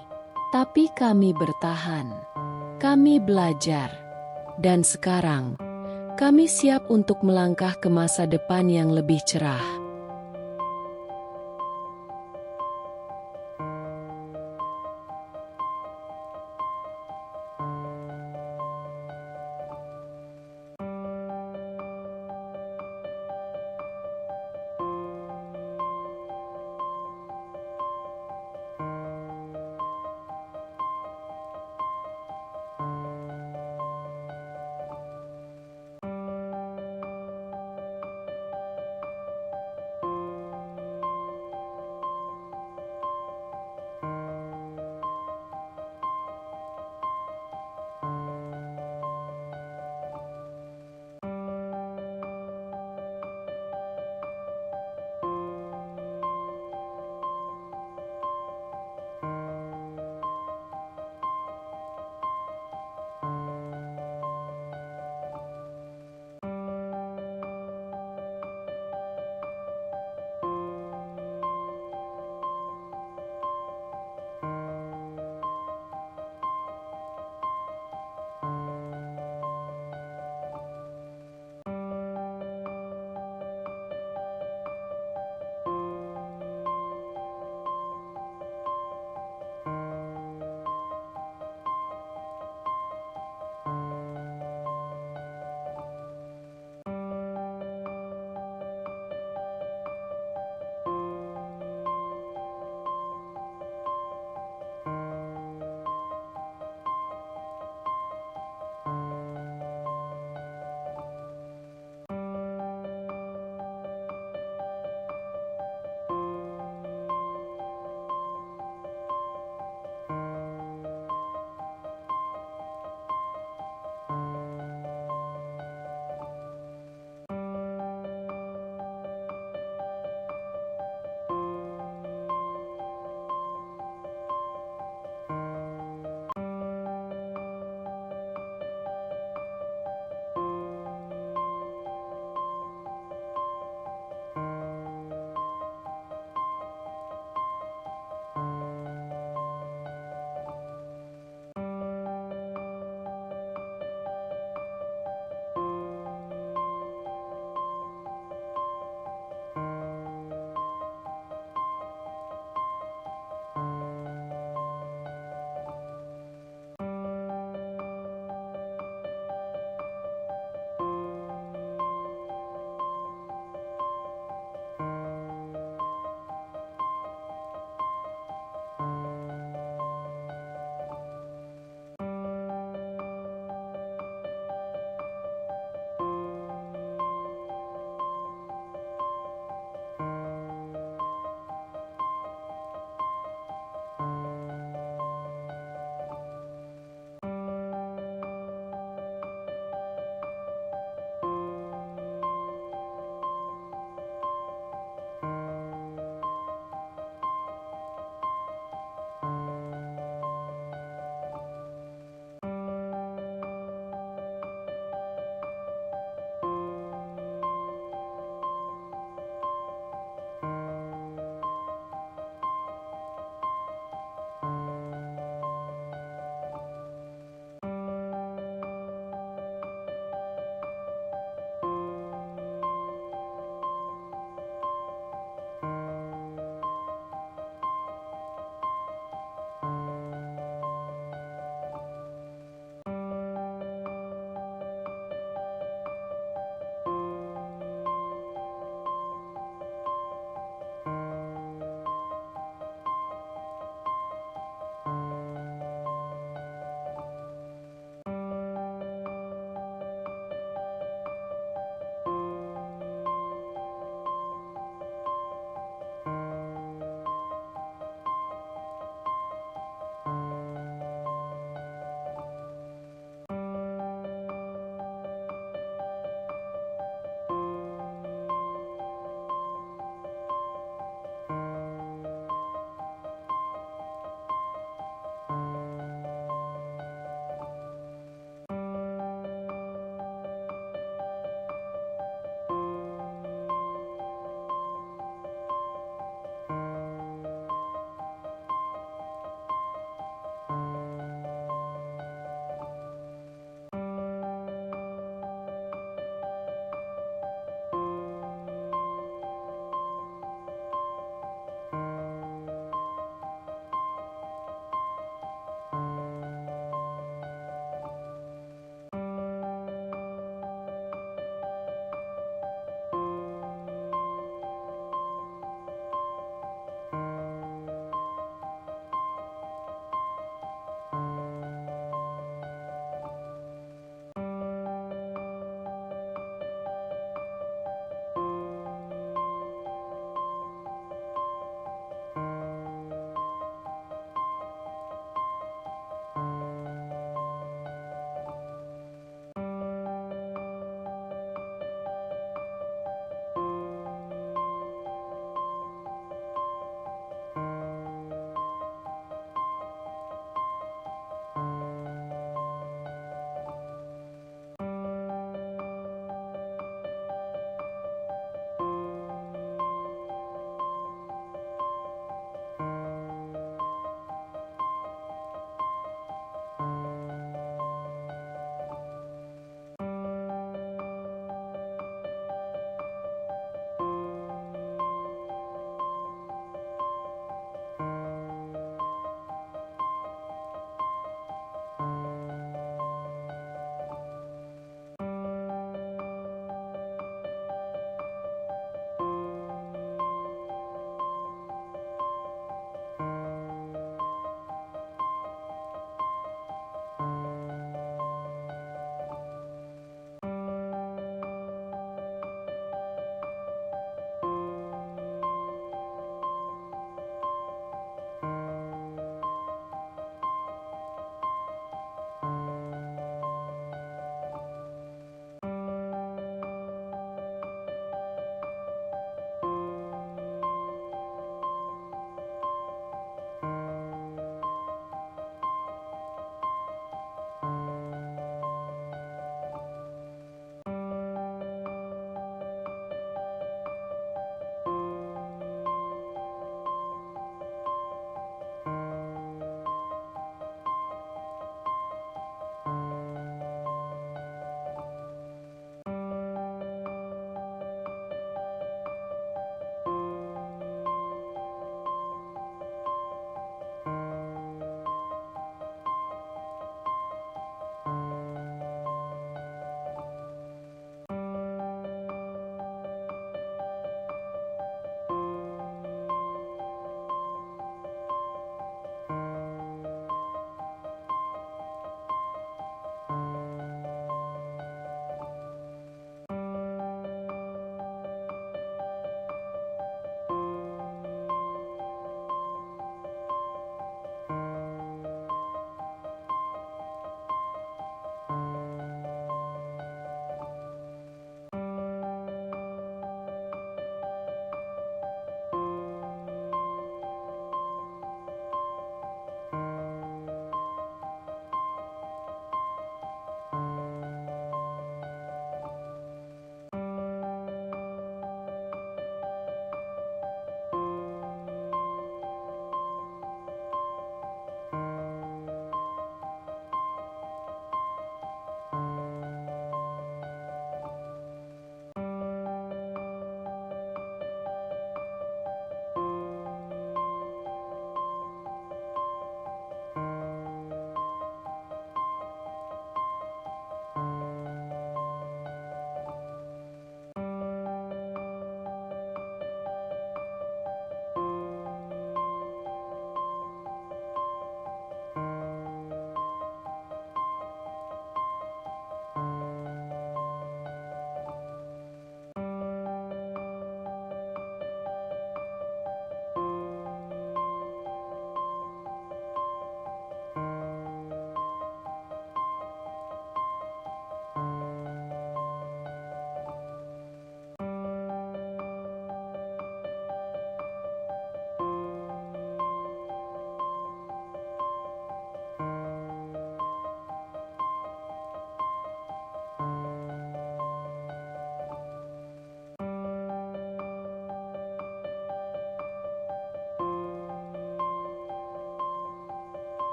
Tapi kami bertahan. Kami belajar. Dan sekarang, kami siap untuk melangkah ke masa depan yang lebih cerah.